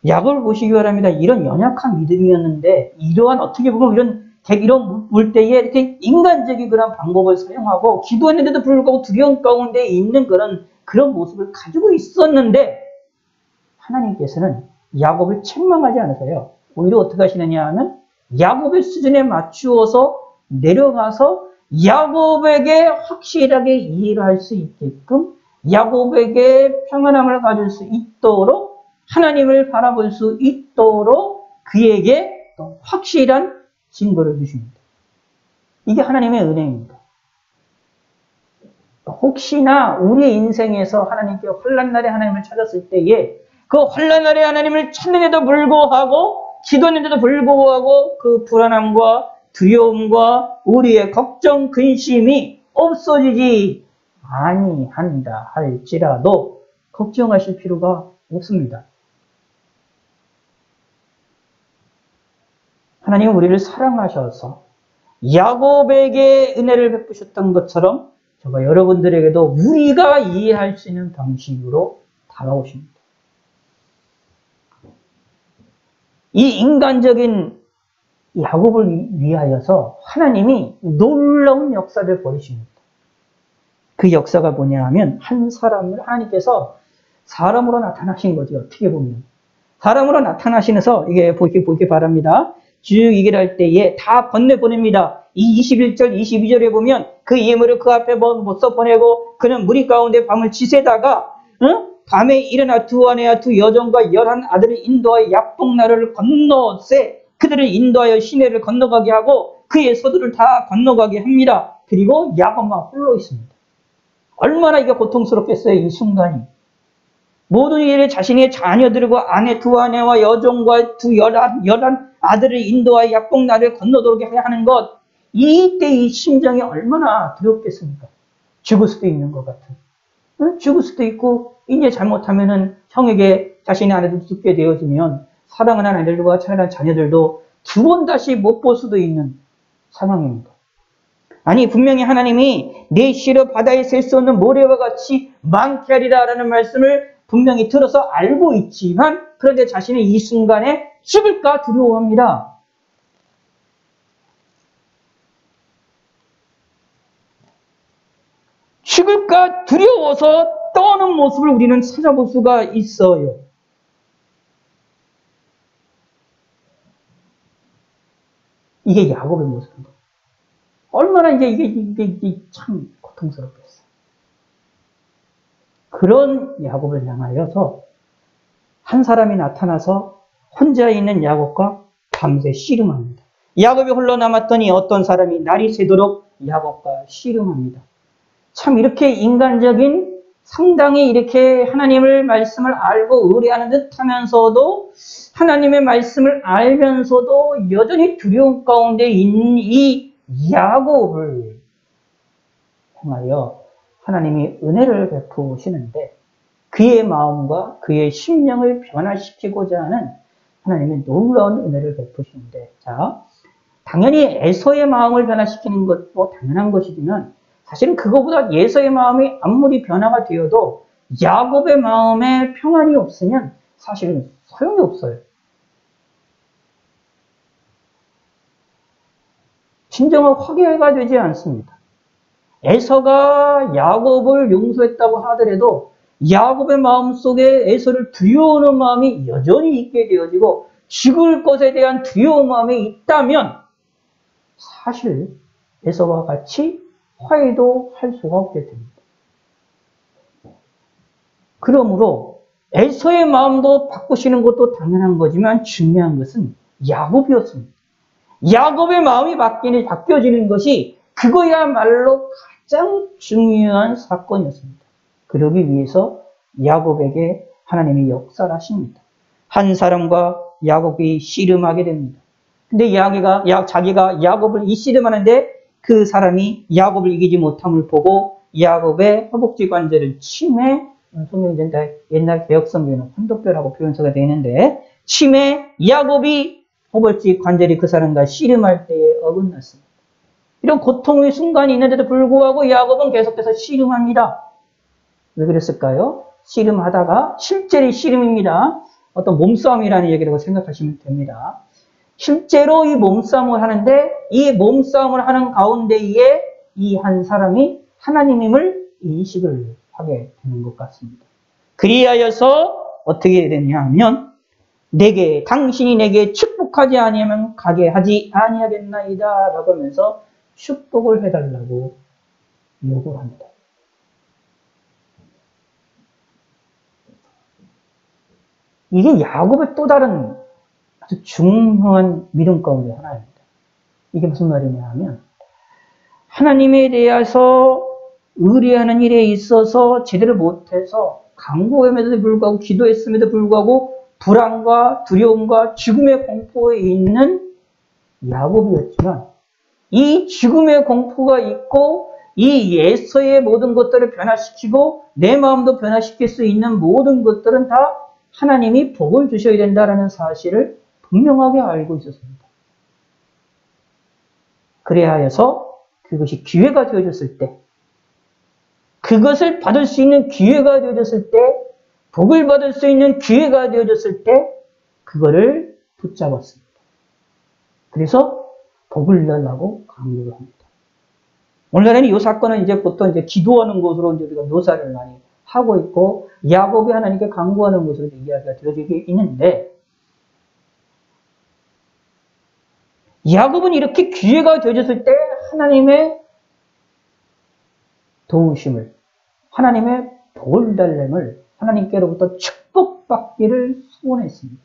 야곱을 보시기 바랍니다. 이런 연약한 믿음이었는데 이러한 어떻게 보면 이런 물때에 이렇게 인간적인 그런 방법을 사용하고 기도했는데도 불구하고 두려움 가운데 있는 그런 모습을 가지고 있었는데 하나님께서는 야곱을 책망하지 않으세요. 오히려 어떻게 하시느냐 하면 야곱의 수준에 맞추어서 내려가서 야곱에게 확실하게 이해를 할 수 있게끔 야곱에게 평안함을 가질 수 있도록 하나님을 바라볼 수 있도록 그에게 또 확실한 증거를 주십니다. 이게 하나님의 은혜입니다. 혹시나 우리의 인생에서 하나님께 환난날에 하나님을 찾았을 때에 그 환난날에 하나님을 찾는데도 불구하고 기도했는데도 불구하고 그 불안함과 두려움과 우리의 걱정, 근심이 없어지지 아니한다 할지라도 걱정하실 필요가 없습니다. 하나님은 우리를 사랑하셔서 야곱에게 은혜를 베푸셨던 것처럼 저와 여러분들에게도 우리가 이해할 수 있는 방식으로 다가오십니다. 이 인간적인 야곱을 위하여서 하나님이 놀라운 역사를 벌이십니다. 그 역사가 뭐냐 하면 한 사람을 하나님께서 사람으로 나타나신 거죠. 어떻게 보면. 사람으로 나타나시면서 이게 보기 바랍니다. 쭉 얘기를 할 때에 다 건네보냅니다. 이 21절, 22절에 보면 그 예물을 그 앞에 못 써보내고 그는 무리 가운데 밤을 지새다가 밤에 일어나 두 아내와 두 여종과 11 아들을 인도하여 약복나루를 건너세 그들을 인도하여 시내를 건너가게 하고 그의 서두를 다 건너가게 합니다. 그리고 야곱만 홀로 있습니다. 얼마나 이게 고통스럽겠어요, 이 순간이. 모든 일에 자신의 자녀들과 아내 두 아내와 여종과 두 열한 아들을 인도하여 약복나를 건너도록 하는 것, 이때 이 심정이 얼마나 두렵겠습니까? 죽을 수도 있는 것 같은. 죽을 수도 있고 이제 잘못하면은 형에게 자신의 아내도 죽게 되어지면 사랑하는 아내들과 사랑하는 자녀들도 두 번 다시 못 볼 수도 있는 상황입니다. 아니 분명히 하나님이 내 씨로 바다에 셀 수 없는 모래와 같이 많게 하리라 라는 말씀을 분명히 들어서 알고 있지만 그런데 자신은 이 순간에 죽을까 두려워합니다. 죽을까 두려워서 떠는 모습을 우리는 찾아볼 수가 있어요. 이게 야곱의 모습입니다. 얼마나 이게 참 고통스럽겠어요. 그런 야곱을 향하여서 한 사람이 나타나서 혼자 있는 야곱과 밤새 씨름합니다. 야곱이 홀로 남았더니 어떤 사람이 날이 새도록 야곱과 씨름합니다. 참 이렇게 인간적인 상당히 이렇게 하나님을 말씀을 알고 의뢰하는 듯 하면서도 하나님의 말씀을 알면서도 여전히 두려움 가운데 있는 이 야곱을 향하여 하나님이 은혜를 베푸시는데 그의 마음과 그의 심령을 변화시키고자 하는 하나님의 놀라운 은혜를 베푸시는데 자 당연히 에서의 마음을 변화시키는 것도 당연한 것이지만 사실은 그거보다 에서의 마음이 아무리 변화가 되어도 야곱의 마음에 평안이 없으면 사실은 소용이 없어요. 진정한 화해가 되지 않습니다. 에서가 야곱을 용서했다고 하더라도 야곱의 마음속에 에서를 두려워하는 마음이 여전히 있게 되어지고 죽을 것에 대한 두려운 마음이 있다면 사실 에서와 같이 화해도 할 수가 없게 됩니다. 그러므로 에서의 마음도 바꾸시는 것도 당연한 거지만 중요한 것은 야곱이었습니다. 야곱의 마음이 바뀌어지는 것이 그거야말로 가장 중요한 사건이었습니다. 그러기 위해서 야곱에게 하나님이 역사를 하십니다. 한 사람과 야곱이 씨름하게 됩니다. 근데 자기가 야곱을 이 씨름하는데 그 사람이 야곱을 이기지 못함을 보고 야곱의 허벅지 관절을 침해, 성경에 옛날 개혁성경에는 혼독뼈라고 표현서가 되어 있는데 침해 야곱이 허벅지 관절이 그 사람과 씨름할 때에 어긋났습니다. 이런 고통의 순간이 있는데도 불구하고 야곱은 계속해서 씨름합니다. 왜 그랬을까요? 씨름하다가 실제로 씨름입니다. 어떤 몸싸움이라는 얘기라고 생각하시면 됩니다. 실제로 이 몸싸움을 하는데 이 몸싸움을 하는 가운데에 이 한 사람이 하나님임을 인식을 하게 되는 것 같습니다. 그리하여서 어떻게 되냐 하면 당신이 내게 축복하지 아니하면 가게 하지 아니하겠나이다 라고 하면서 축복을 해달라고 요구를 합니다. 이게 야곱의 또 다른 아주 중요한 믿음 가운데 하나입니다. 이게 무슨 말이냐 하면 하나님에 대해서 의뢰하는 일에 있어서 제대로 못해서 간구함에도 불구하고 기도했음에도 불구하고 불안과 두려움과 죽음의 공포에 있는 야곱이었지만 이 죽음의 공포가 있고 이 에서의 모든 것들을 변화시키고 내 마음도 변화시킬 수 있는 모든 것들은 다 하나님이 복을 주셔야 된다는 사실을 분명하게 알고 있었습니다. 그래야 해서 그것이 기회가 되어졌을 때 그것을 받을 수 있는 기회가 되어졌을 때 복을 받을 수 있는 기회가 되어졌을 때 그거를 붙잡았습니다. 그래서 복을 달라고 강요를 합니다. 오늘날에는 이 사건은 이제 보통 기도하는 것으로 우리가 묘사를 많이 하고 있고 야곱이 하나님께 간구하는 것으로 이야기가 되어지고 있는데 야곱은 이렇게 기회가 되어졌을 때 하나님의 도우심을 하나님의 복을 달램을 하나님께로부터 축복받기를 소원했습니다.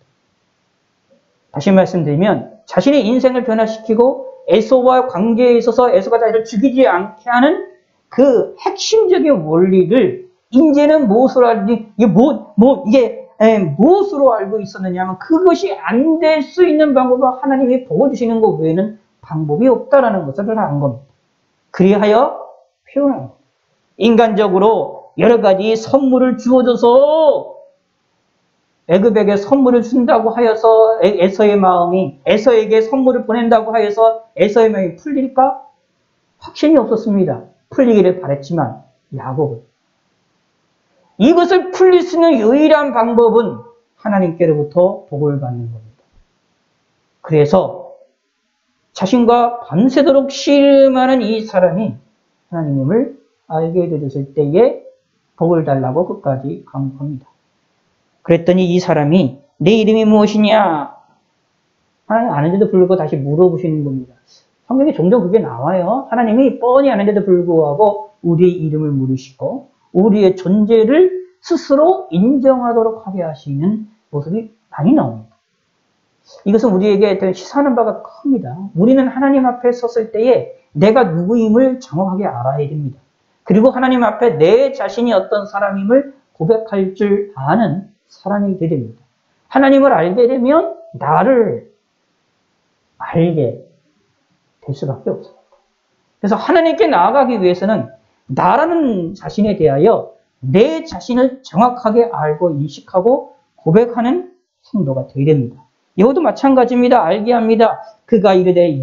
다시 말씀드리면 자신의 인생을 변화시키고 에서와 관계에 있어서 에서가 자기를 죽이지 않게 하는 그 핵심적인 원리를 이제는 무엇으로 알지? 무엇으로 알고 있었느냐면 그것이 안 될 수 있는 방법은 하나님이 복을 주시는 것 외에는 방법이 없다라는 것을 안 겁니다. 그리하여 표현합니다. 인간적으로 여러 가지 선물을 주어줘서 애굽에게 선물을 준다고 하여서 에서의 마음이 에서에게 선물을 보낸다고 하여서 에서의 마음이 풀릴까? 확신이 없었습니다. 풀리기를 바랬지만 야곱은 이것을 풀릴 수 있는 유일한 방법은 하나님께로부터 복을 받는 겁니다. 그래서 자신과 밤새도록 씨름하는 이 사람이 하나님을 알게 되었을 때에 복을 달라고 끝까지 강구합니다. 그랬더니 이 사람이 내 이름이 무엇이냐? 하나님 아는데도 불구하고 다시 물어보시는 겁니다. 성경에 종종 그게 나와요. 하나님이 뻔히 아는데도 불구하고 우리의 이름을 물으시고 우리의 존재를 스스로 인정하도록 하게 하시는 모습이 많이 나옵니다. 이것은 우리에게 시사하는 바가 큽니다. 우리는 하나님 앞에 섰을 때에 내가 누구임을 정확하게 알아야 됩니다. 그리고 하나님 앞에 내 자신이 어떤 사람임을 고백할 줄 아는 사람이 되야 됩니다. 하나님을 알게 되면 나를 알게 될 수밖에 없습니다. 그래서 하나님께 나아가기 위해서는 나라는 자신에 대하여 내 자신을 정확하게 알고 인식하고 고백하는 성도가 되어야 됩니다. 이것도 마찬가지입니다. 알게 합니다. 그가 이르되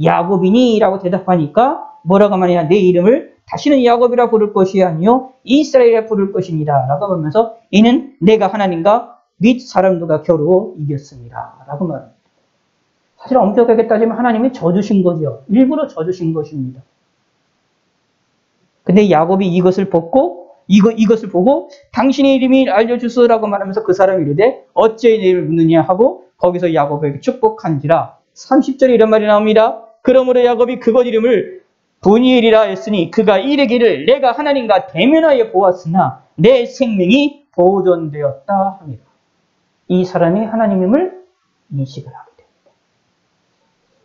야곱이니? 라고 대답하니까 뭐라고 말이냐? 내 이름을 다시는 야곱이라 부를 것이 아니요 이스라엘이라 부를 것이니라 라고 하면서 이는 내가 하나님과 및 사람들과 겨루 이겼습니다 라고 말합니다. 사실 엄격하게 따지면 하나님이 져주신 거죠. 일부러 져주신 것입니다. 근데 야곱이 이것을 보고 당신의 이름이 알려주소라고 말하면서 그 사람이 이르되 어찌 내 이름을 묻느냐 하고 거기서 야곱에게 축복한지라 30절에 이런 말이 나옵니다. 그러므로 야곱이 그것 이름을 브니엘이라 했으니 그가 이르기를 내가 하나님과 대면하여 보았으나 내 생명이 보존되었다 합니다. 이 사람이 하나님임을 인식을 하게 됩니다.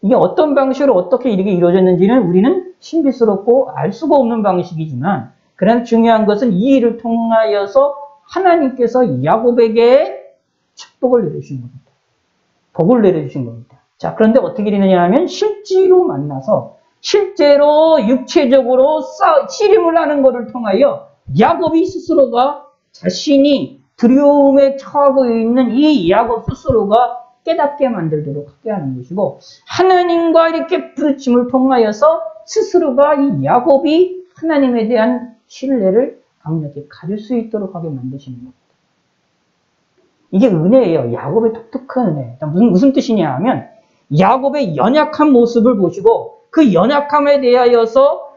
이게 어떤 방식으로 어떻게 이렇게 이루어졌는지는 우리는 신비스럽고 알 수가 없는 방식이지만 그러나 중요한 것은 이 일을 통하여서 하나님께서 야곱에게 축복을 내려주신 겁니다. 복을 내려주신 겁니다. 자, 그런데 어떻게 되느냐 하면 실제로 만나서 실제로 육체적으로 씨름을 하는 것을 통하여 야곱이 스스로가 자신이 두려움에 처하고 있는 이 야곱 스스로가 깨닫게 만들도록 하게 하는 것이고 하나님과 이렇게 부르침을 통하여서 스스로가 이 야곱이 하나님에 대한 신뢰를 강력히 가질 수 있도록 하게 만드시는 겁니다. 이게 은혜예요. 야곱의 독특한 은혜. 무슨 뜻이냐 하면 야곱의 연약한 모습을 보시고 그 연약함에 대하여서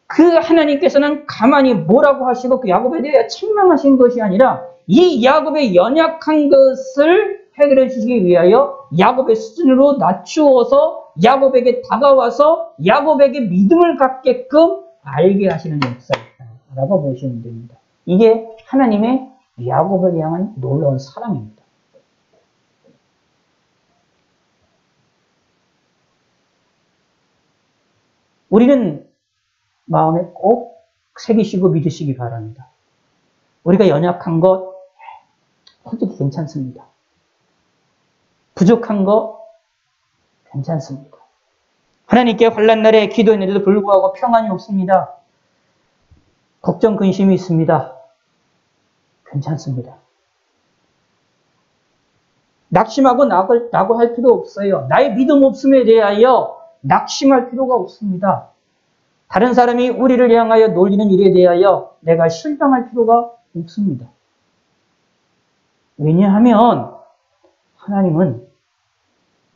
그 하나님께서는 가만히 뭐라고 하시고 그 야곱에 대하여 책망하신 것이 아니라 이 야곱의 연약한 것을 해결해 주시기 위하여 야곱의 수준으로 낮추어서 야곱에게 다가와서 야곱에게 믿음을 갖게끔 알게 하시는 역사라고 보시면 됩니다. 이게 하나님의 야곱을 향한 놀라운 사랑입니다. 우리는 마음에 꼭 새기시고 믿으시기 바랍니다. 우리가 연약한 것 솔직히 괜찮습니다. 부족한 거 괜찮습니다. 하나님께 환난 날에 기도했는데도 불구하고 평안이 없습니다. 걱정, 근심이 있습니다. 괜찮습니다. 낙심하고 낙오 할 필요 없어요. 나의 믿음 없음에 대하여 낙심할 필요가 없습니다. 다른 사람이 우리를 향하여 놀리는 일에 대하여 내가 실망할 필요가 없습니다. 왜냐하면 하나님은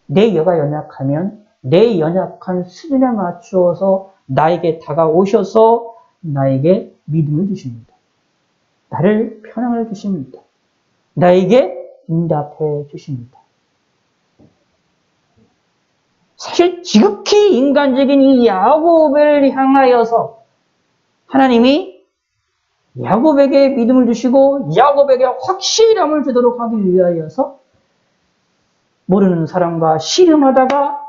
내 여가 연약하면 내 연약한 수준에 맞추어서 나에게 다가오셔서 나에게 믿음을 주십니다. 나를 편안을 주십니다. 나에게 응답해 주십니다. 사실 지극히 인간적인 이 야곱을 향하여서 하나님이 야곱에게 믿음을 주시고 야곱에게 확실함을 주도록 하기 위하여서 모르는 사람과 씨름하다가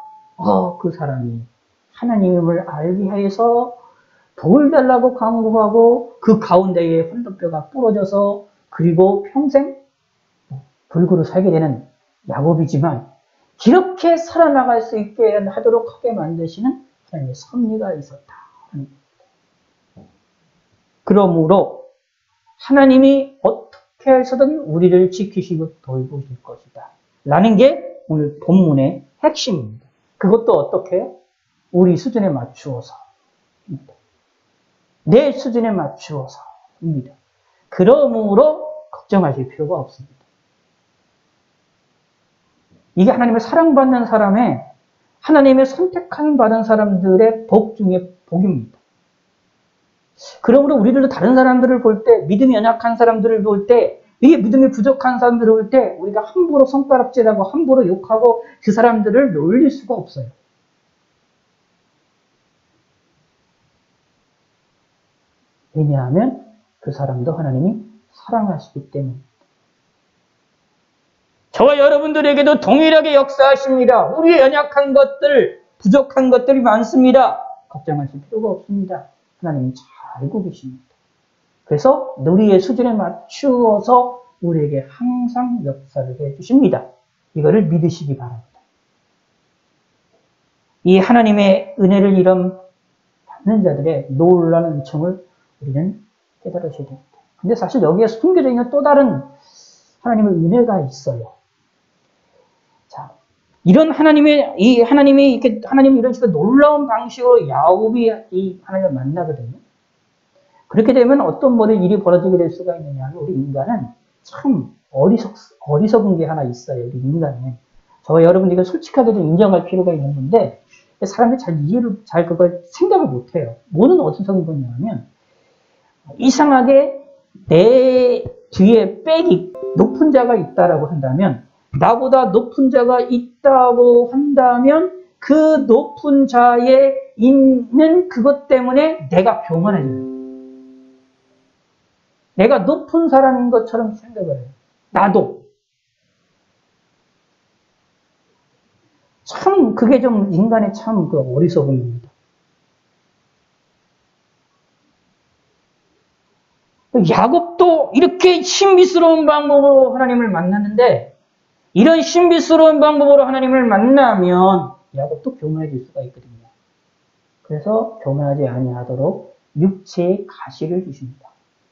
그 사람이 하나님을 알게 해서 돌 달라고 강구하고 그 가운데에 헌터뼈가 부러져서 그리고 평생 불구로 살게 되는 야곱이지만 이렇게 살아나갈 수 있게 하도록 하게 만드시는 하나님의 섭리가 있었다. 그러므로 하나님이 어떻게 해서든 우리를 지키시고 돌보실 것이다. 라는 게 오늘 본문의 핵심입니다. 그것도 어떻게? 우리 수준에 맞추어서. 내 수준에 맞추어서입니다. 그러므로 걱정하실 필요가 없습니다. 이게 하나님의 사랑받는 사람의 하나님의 선택함 받은 사람들의 복 중에 복입니다. 그러므로 우리들도 다른 사람들을 볼 때, 믿음이 연약한 사람들을 볼 때, 이게 믿음이 부족한 사람들을 볼 때 우리가 함부로 손가락질하고 함부로 욕하고 그 사람들을 놀릴 수가 없어요. 왜냐하면 그 사람도 하나님이 사랑하시기 때문입니다. 저와 여러분들에게도 동일하게 역사하십니다. 우리의 연약한 것들, 부족한 것들이 많습니다. 걱정하실 필요가 없습니다. 하나님이 잘 알고 계십니다. 그래서 우리의 수준에 맞추어서 우리에게 항상 역사를 해주십니다. 이거를 믿으시기 바랍니다. 이 하나님의 은혜를 이런 받는 자들의 놀라운 은총을 우리는 깨달으셔야 됩니다. 근데 사실 여기에 숨겨져 있는 또 다른 하나님의 은혜가 있어요. 자, 이런 하나님이 이런 식으로 놀라운 방식으로 야곱이 이 하나님을 만나거든요. 그렇게 되면 어떤 일이 벌어지게 될 수가 있느냐 하면 우리 인간은 참 어리석은 게 하나 있어요. 우리 인간은. 저와 여러분 이거 솔직하게 좀 인정할 필요가 있는 건데 사람들이 잘 그걸 생각을 못 해요. 뭐는 어리석은 거냐면 이상하게 내 뒤에 백이 높은 자가 있다라고 한다면 나보다 높은 자가 있다고 한다면 그 높은 자에 있는 그것 때문에 내가 교만해져요. 내가 높은 사람인 것처럼 생각을 해요. 나도. 참 그게 좀 인간의 참 그 어리석음입니다. 야곱도 이렇게 신비스러운 방법으로 하나님을 만났는데 이런 신비스러운 방법으로 하나님을 만나면 야곱도 교만해질 수가 있거든요. 그래서 교만하지 아니하도록 육체의 가시를 주십니다.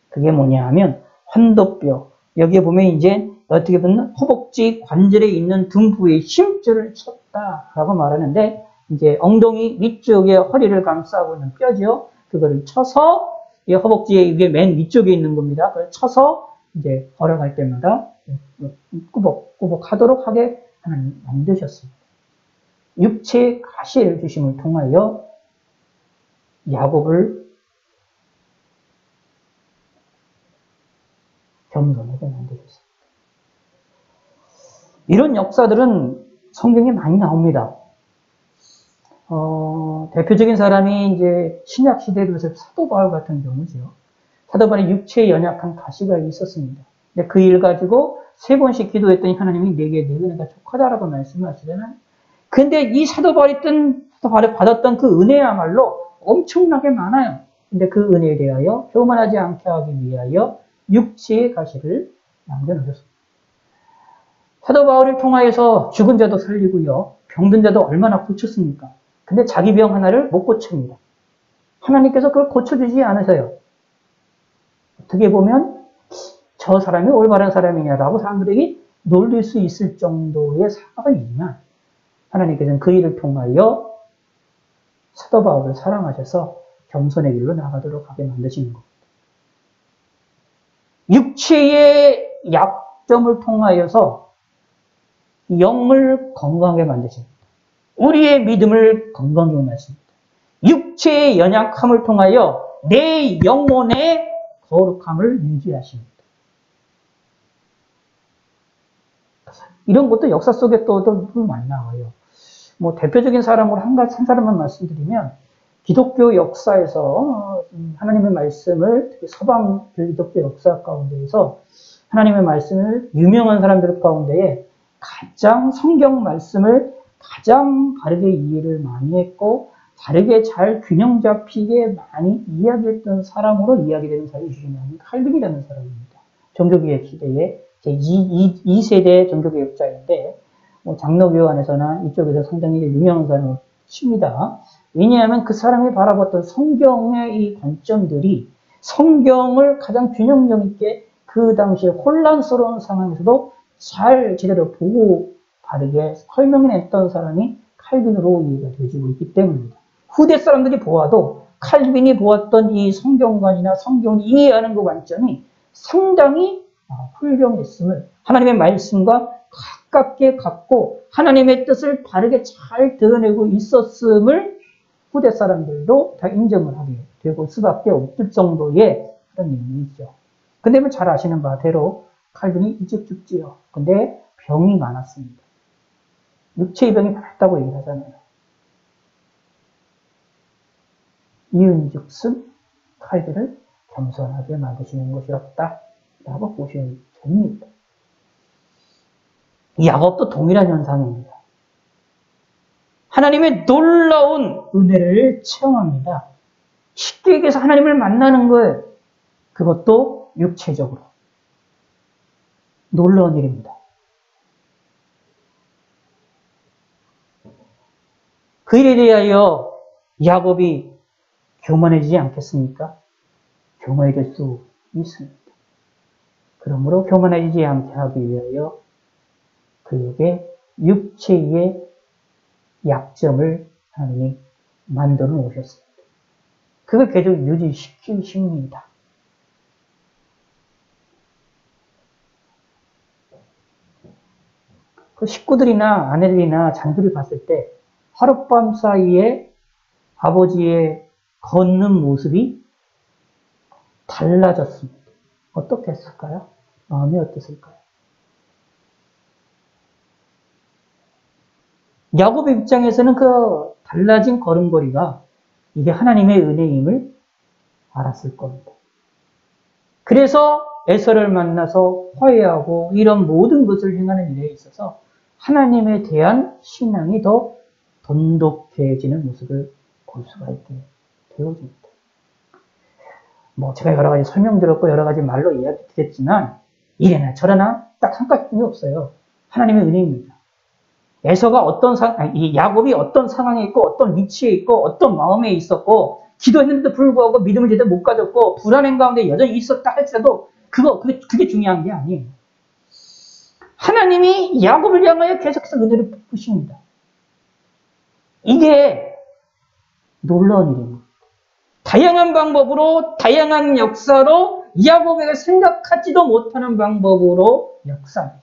그게 뭐냐 하면 환도뼈. 여기에 보면 이제 어떻게 보면 허벅지 관절에 있는 등부에 힘줄을 쳤다라고 말하는데 이제 엉덩이 위쪽에 허리를 감싸고 있는 뼈죠. 그거를 쳐서 이 허벅지에 이게 맨 위쪽에 있는 겁니다. 그걸 쳐서 이제 걸어갈 때마다 꾸벅꾸벅 하도록 하게 하나님 만드셨습니다. 육체의 가시를 주심을 통하여 야곱을 겸손하게 만드셨습니다. 이런 역사들은 성경에 많이 나옵니다. 대표적인 사람이 이제 신약 시대로 해서 사도 바울 같은 경우죠. 사도 바울의 육체에 연약한 가시가 있었습니다. 근데 그 일 가지고 3번씩 기도했더니 하나님이 내게 내 은혜가 족하다라고 말씀하시잖아요. 근데 이 사도 바울이 받았던 그 은혜야말로 엄청나게 많아요. 근데 그 은혜에 대하여 교만하지 않게 하기 위하여 육체의 가시를 남겨놓으셨습니다. 사도 바울을 통하여서 죽은 자도 살리고요. 병든 자도 얼마나 고쳤습니까? 근데 자기 병 하나를 못 고칩니다. 하나님께서 그걸 고쳐주지 않으세요. 어떻게 보면 저 사람이 올바른 사람이냐라고 사람들에게 놀릴 수 있을 정도의 사건이지만 하나님께서는 그 일을 통하여 사도 바울을 사랑하셔서 겸손의 길로 나가도록 하게 만드시는 겁니다. 육체의 약점을 통하여서 영을 건강하게 만드십니다. 우리의 믿음을 건강하게 만드십니다. 육체의 연약함을 통하여 내 영혼의 거룩함을 유지하십니다. 이런 것도 역사 속에 또 많이 나와요. 대표적인 사람으로 한 사람만 말씀드리면 기독교 역사에서 하나님의 말씀을 특히 서방 기독교 역사 가운데에서 하나님의 말씀을 유명한 사람들 가운데에 가장 성경 말씀을 가장 바르게 이해를 많이 했고 다르게 잘 균형 잡히게 많이 이야기했던 사람으로 이야기되는 사람이 누구냐면 칼빈이라는 사람입니다. 종교개혁 시대에 제2세대 종교개혁자인데 뭐 장로교안에서나 이쪽에서 상당히 유명한 사람을 칩니다. 왜냐하면 그 사람이 바라봤던 성경의 이 관점들이 성경을 가장 균형력 있게 그 당시에 혼란스러운 상황에서도 잘 제대로 보고 바르게 설명해냈던 사람이 칼빈으로 이해가 되어지고 있기 때문입니다. 후대 사람들이 보아도 칼빈이 보았던 이 성경관이나 성경을 이해하는 그 관점이 상당히 훌륭했음을 하나님의 말씀과 가깝게 갖고 하나님의 뜻을 바르게 잘 드러내고 있었음을 후대 사람들도 다 인정을 하게 되고 수밖에 없을 정도의 그런 의미죠. 근데 뭐 잘 아시는 바대로 칼빈이 일찍 죽지요. 근데 병이 많았습니다. 육체의 병이 많았다고 얘기를 하잖아요. 이은즉슨 칼빈을 겸손하게 만드시는 것이었다 라고 보시면 됩니다. 야곱도 동일한 현상입니다. 하나님의 놀라운 은혜를 체험합니다. 쉽게 얘기해서 하나님을 만나는 거예요. 그것도 육체적으로. 놀라운 일입니다. 그 일에 대하여 야곱이 교만해지지 않겠습니까? 교만해질 수 있습니다. 그러므로 교만해지지 않게 하기 위하여 그에게 육체의 약점을 하나님이 만들어 놓으셨습니다. 그걸 계속 유지시키십니다. 그 식구들이나 아내들이나 자녀들이 봤을 때 하룻밤 사이에 아버지의 걷는 모습이 달라졌습니다. 어떻게 했을까요? 마음이 어땠을까요? 야곱의 입장에서는 그 달라진 걸음걸이가 이게 하나님의 은혜임을 알았을 겁니다. 그래서 에서를 만나서 화해하고 이런 모든 것을 행하는 일에 있어서 하나님에 대한 신앙이 더 돈독해지는 모습을 볼 수가 있게 되어집니다. 뭐 제가 여러 가지 설명드렸고 여러 가지 말로 이야기 드렸지만 이래나 저래나 딱 한 가지뿐이 없어요. 하나님의 은혜입니다. 에서가 야곱이 어떤 상황에 있고 어떤 위치에 있고 어떤 마음에 있었고 기도했는데도 불구하고 믿음을 제대로 못 가졌고 불안한 가운데 여전히 있었다 할지라도 그게 중요한 게 아니에요. 하나님이 야곱을 향하여 계속해서 은혜를 베푸십니다. 이게 놀라운 일입니다. 다양한 방법으로 다양한 역사로 야곱에게 생각하지도 못하는 방법으로 역사합니다.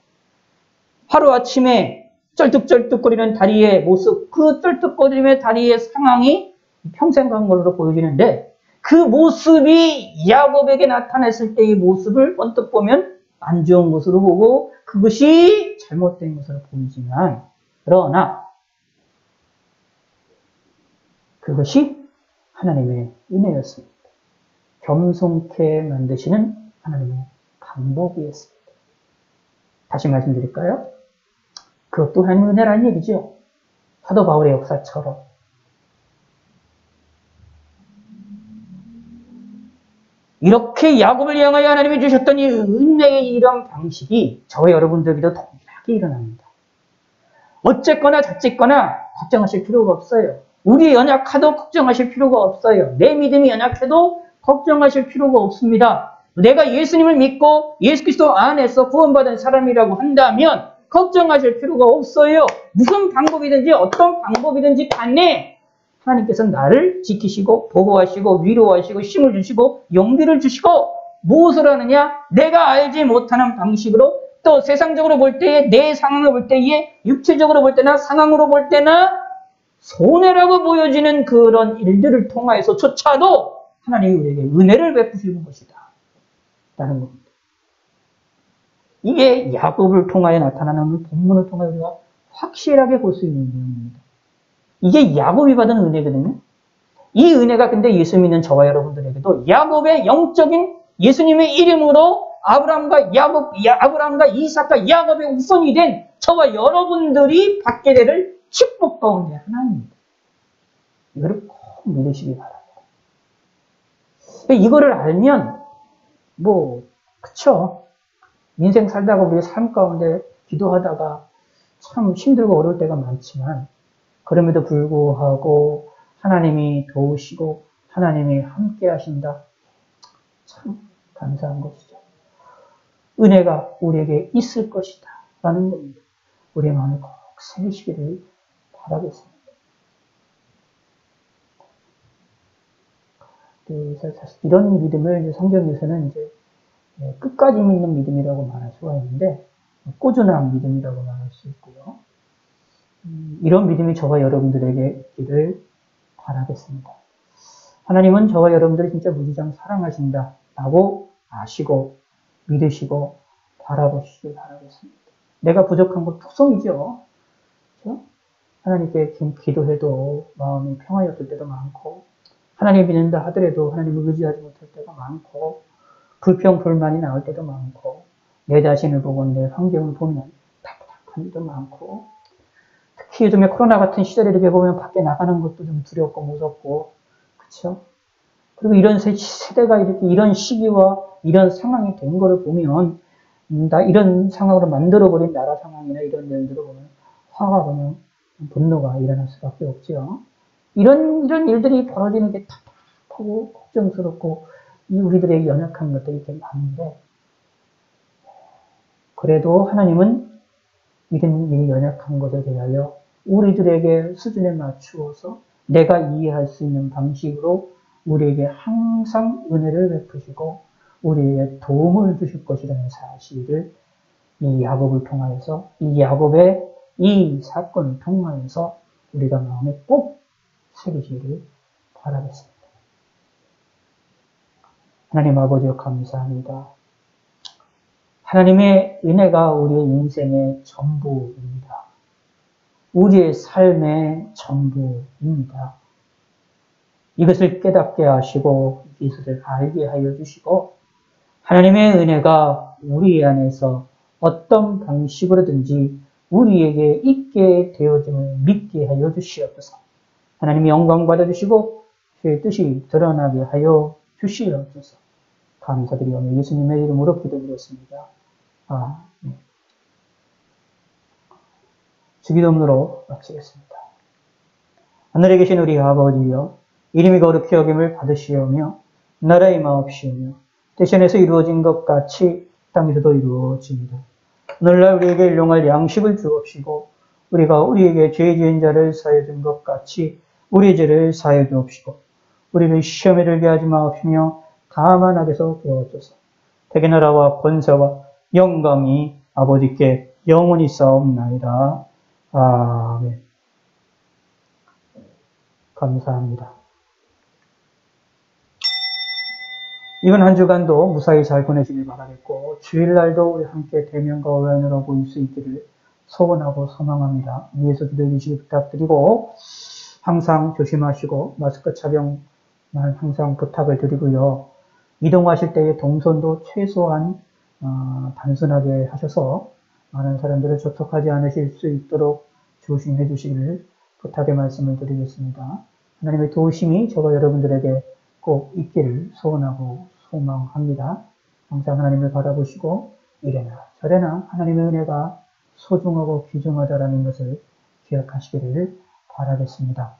하루아침에 쩔뚝쩔뚝거리는 다리의 모습, 그 쩔뚝거리는 다리의 상황이 평생 간 걸로 보여지는데 그 모습이 야곱에게 나타났을 때의 모습을 언뜻 보면 안 좋은 것으로 보고 그것이 잘못된 것으로 보이지만 그러나 그것이 하나님의 은혜였습니다. 겸손케 만드시는 하나님의 방법이었습니다. 다시 말씀드릴까요? 그것도 하나님의 은혜라는 얘기죠. 사도 바울의 역사처럼. 이렇게 야곱을 향하여 하나님이 주셨던 이 은혜의 이런 방식이 저와 여러분들에게도 동일하게 일어납니다. 어쨌거나 저쨌거나 걱정하실 필요가 없어요. 우리 연약해도 걱정하실 필요가 없어요. 내 믿음이 연약해도 걱정하실 필요가 없습니다. 내가 예수님을 믿고 예수 그리스도 안에서 구원받은 사람이라고 한다면 걱정하실 필요가 없어요. 무슨 방법이든지 어떤 방법이든지 간에 하나님께서 나를 지키시고 보호하시고 위로하시고 힘을 주시고 용기를 주시고 무엇을 하느냐? 내가 알지 못하는 방식으로 또 세상적으로 볼 때에 내 상황을 볼 때에 육체적으로 볼 때나 상황으로 볼 때나 손해라고 보여지는 그런 일들을 통하여서조차도 하나님이 우리에게 은혜를 베푸시는 것이다. 라는 겁니다. 이게 야곱을 통하여 나타나는 본문을 통하여 우리가 확실하게 볼 수 있는 내용입니다. 이게 야곱이 받은 은혜거든요. 이 은혜가 근데 예수 믿는 저와 여러분들에게도 야곱의 영적인 예수님의 이름으로 아브람과 이삭과 야곱의 우선이 된 저와 여러분들이 받게 될 축복 가운데 하나입니다. 이거를 꼭 믿으시기 바랍니다. 이거를 알면 그쵸? 인생 살다가 우리 삶 가운데 기도하다가 참 힘들고 어려울 때가 많지만 그럼에도 불구하고 하나님이 도우시고 하나님이 함께 하신다. 참 감사한 것이죠. 은혜가 우리에게 있을 것이다 라는 겁니다. 우리의 마음에 꼭 새기시기를 바라겠습니다. 사실 이런 믿음을 성경에서는 이제 끝까지 믿는 믿음이라고 말할 수가 있는데 꾸준한 믿음이라고 말할 수 있고요. 이런 믿음이 저와 여러분들에게 있기를 바라겠습니다. 하나님은 저와 여러분들을 진짜 무지장 사랑하신다 라고 아시고 믿으시고 바라보시길 바라겠습니다. 내가 부족한 건 툭성이죠. 그렇죠? 하나님께 기도해도 마음이 평화에 없을 때도 많고 하나님 믿는다 하더라도 하나님을 의지하지 못할 때가 많고 불평, 불만이 나올 때도 많고 내 자신을 보고 내 환경을 보면 답답한 일도 많고 특히 요즘에 코로나 같은 시절에 이렇게 보면 밖에 나가는 것도 좀 두렵고 무섭고 그렇죠? 그리고 이런 세대가 이렇게 이런 시기와 이런 상황이 된 거를 보면 이런 상황으로 만들어버린 나라 상황이나 이런 일들을 보면 화가 그냥 분노가 일어날 수밖에 없죠. 이런 일들이 벌어지는 게 답답하고 걱정스럽고 우리들의 연약한 것들이 되게 많은데 그래도 하나님은 이런 이 연약한 것에 대하여 우리들에게 수준에 맞추어서 내가 이해할 수 있는 방식으로 우리에게 항상 은혜를 베푸시고 우리에게 도움을 주실 것이라는 사실을 이 야곱을 통하여서 이 야곱의 이 사건을 통하여서 우리가 마음에 꼭 새기시기를 바라겠습니다. 하나님 아버지여 감사합니다. 하나님의 은혜가 우리의 인생의 전부입니다. 우리의 삶의 전부입니다. 이것을 깨닫게 하시고 이것을 알게 하여 주시고 하나님의 은혜가 우리 안에서 어떤 방식으로든지 우리에게 있게 되어짐을 믿게 하여 주시옵소서. 하나님이 영광 받아주시고 주의 뜻이 드러나게 하여 주시옵소서. 감사드리오며 예수님의 이름으로 기도드렸습니다. 아멘. 주기도문으로 마치겠습니다. 하늘에 계신 우리 아버지여 이름이 거룩히 여김을 받으시오며 나라의 마옵시오며 대천에서 이루어진 것 같이 땅에서도 이루어집니다. 오늘날 우리에게 일용할 양식을 주옵시고 우리가 우리에게 죄 지은 자를 사하여 준 것 같이 우리 죄를 사하여 주옵시고 우리를 시험에 들게 하지 마옵시며 다만 악에서 구하옵소서. 대개 나라와 권세와 영광이 아버지께 영원히 싸움나이다. 아멘. 감사합니다. 이번 한 주간도 무사히 잘 보내시길 바라겠고 주일날도 우리 함께 대면과 온라인으로 보일 수 있기를 소원하고 소망합니다. 위에서 기도해 주시기 부탁드리고 항상 조심하시고 마스크 착용만 항상 부탁을 드리고요. 이동하실 때의 동선도 최소한 단순하게 하셔서 많은 사람들을 접촉하지 않으실 수 있도록 조심해 주시기를 부탁의 말씀을 드리겠습니다. 하나님의 도우심이 저와 여러분들에게 꼭 있기를 소원하고 소망합니다. 항상 하나님을 바라보시고 이래나 저래나 하나님의 은혜가 소중하고 귀중하다라는 것을 기억하시기를 바라겠습니다.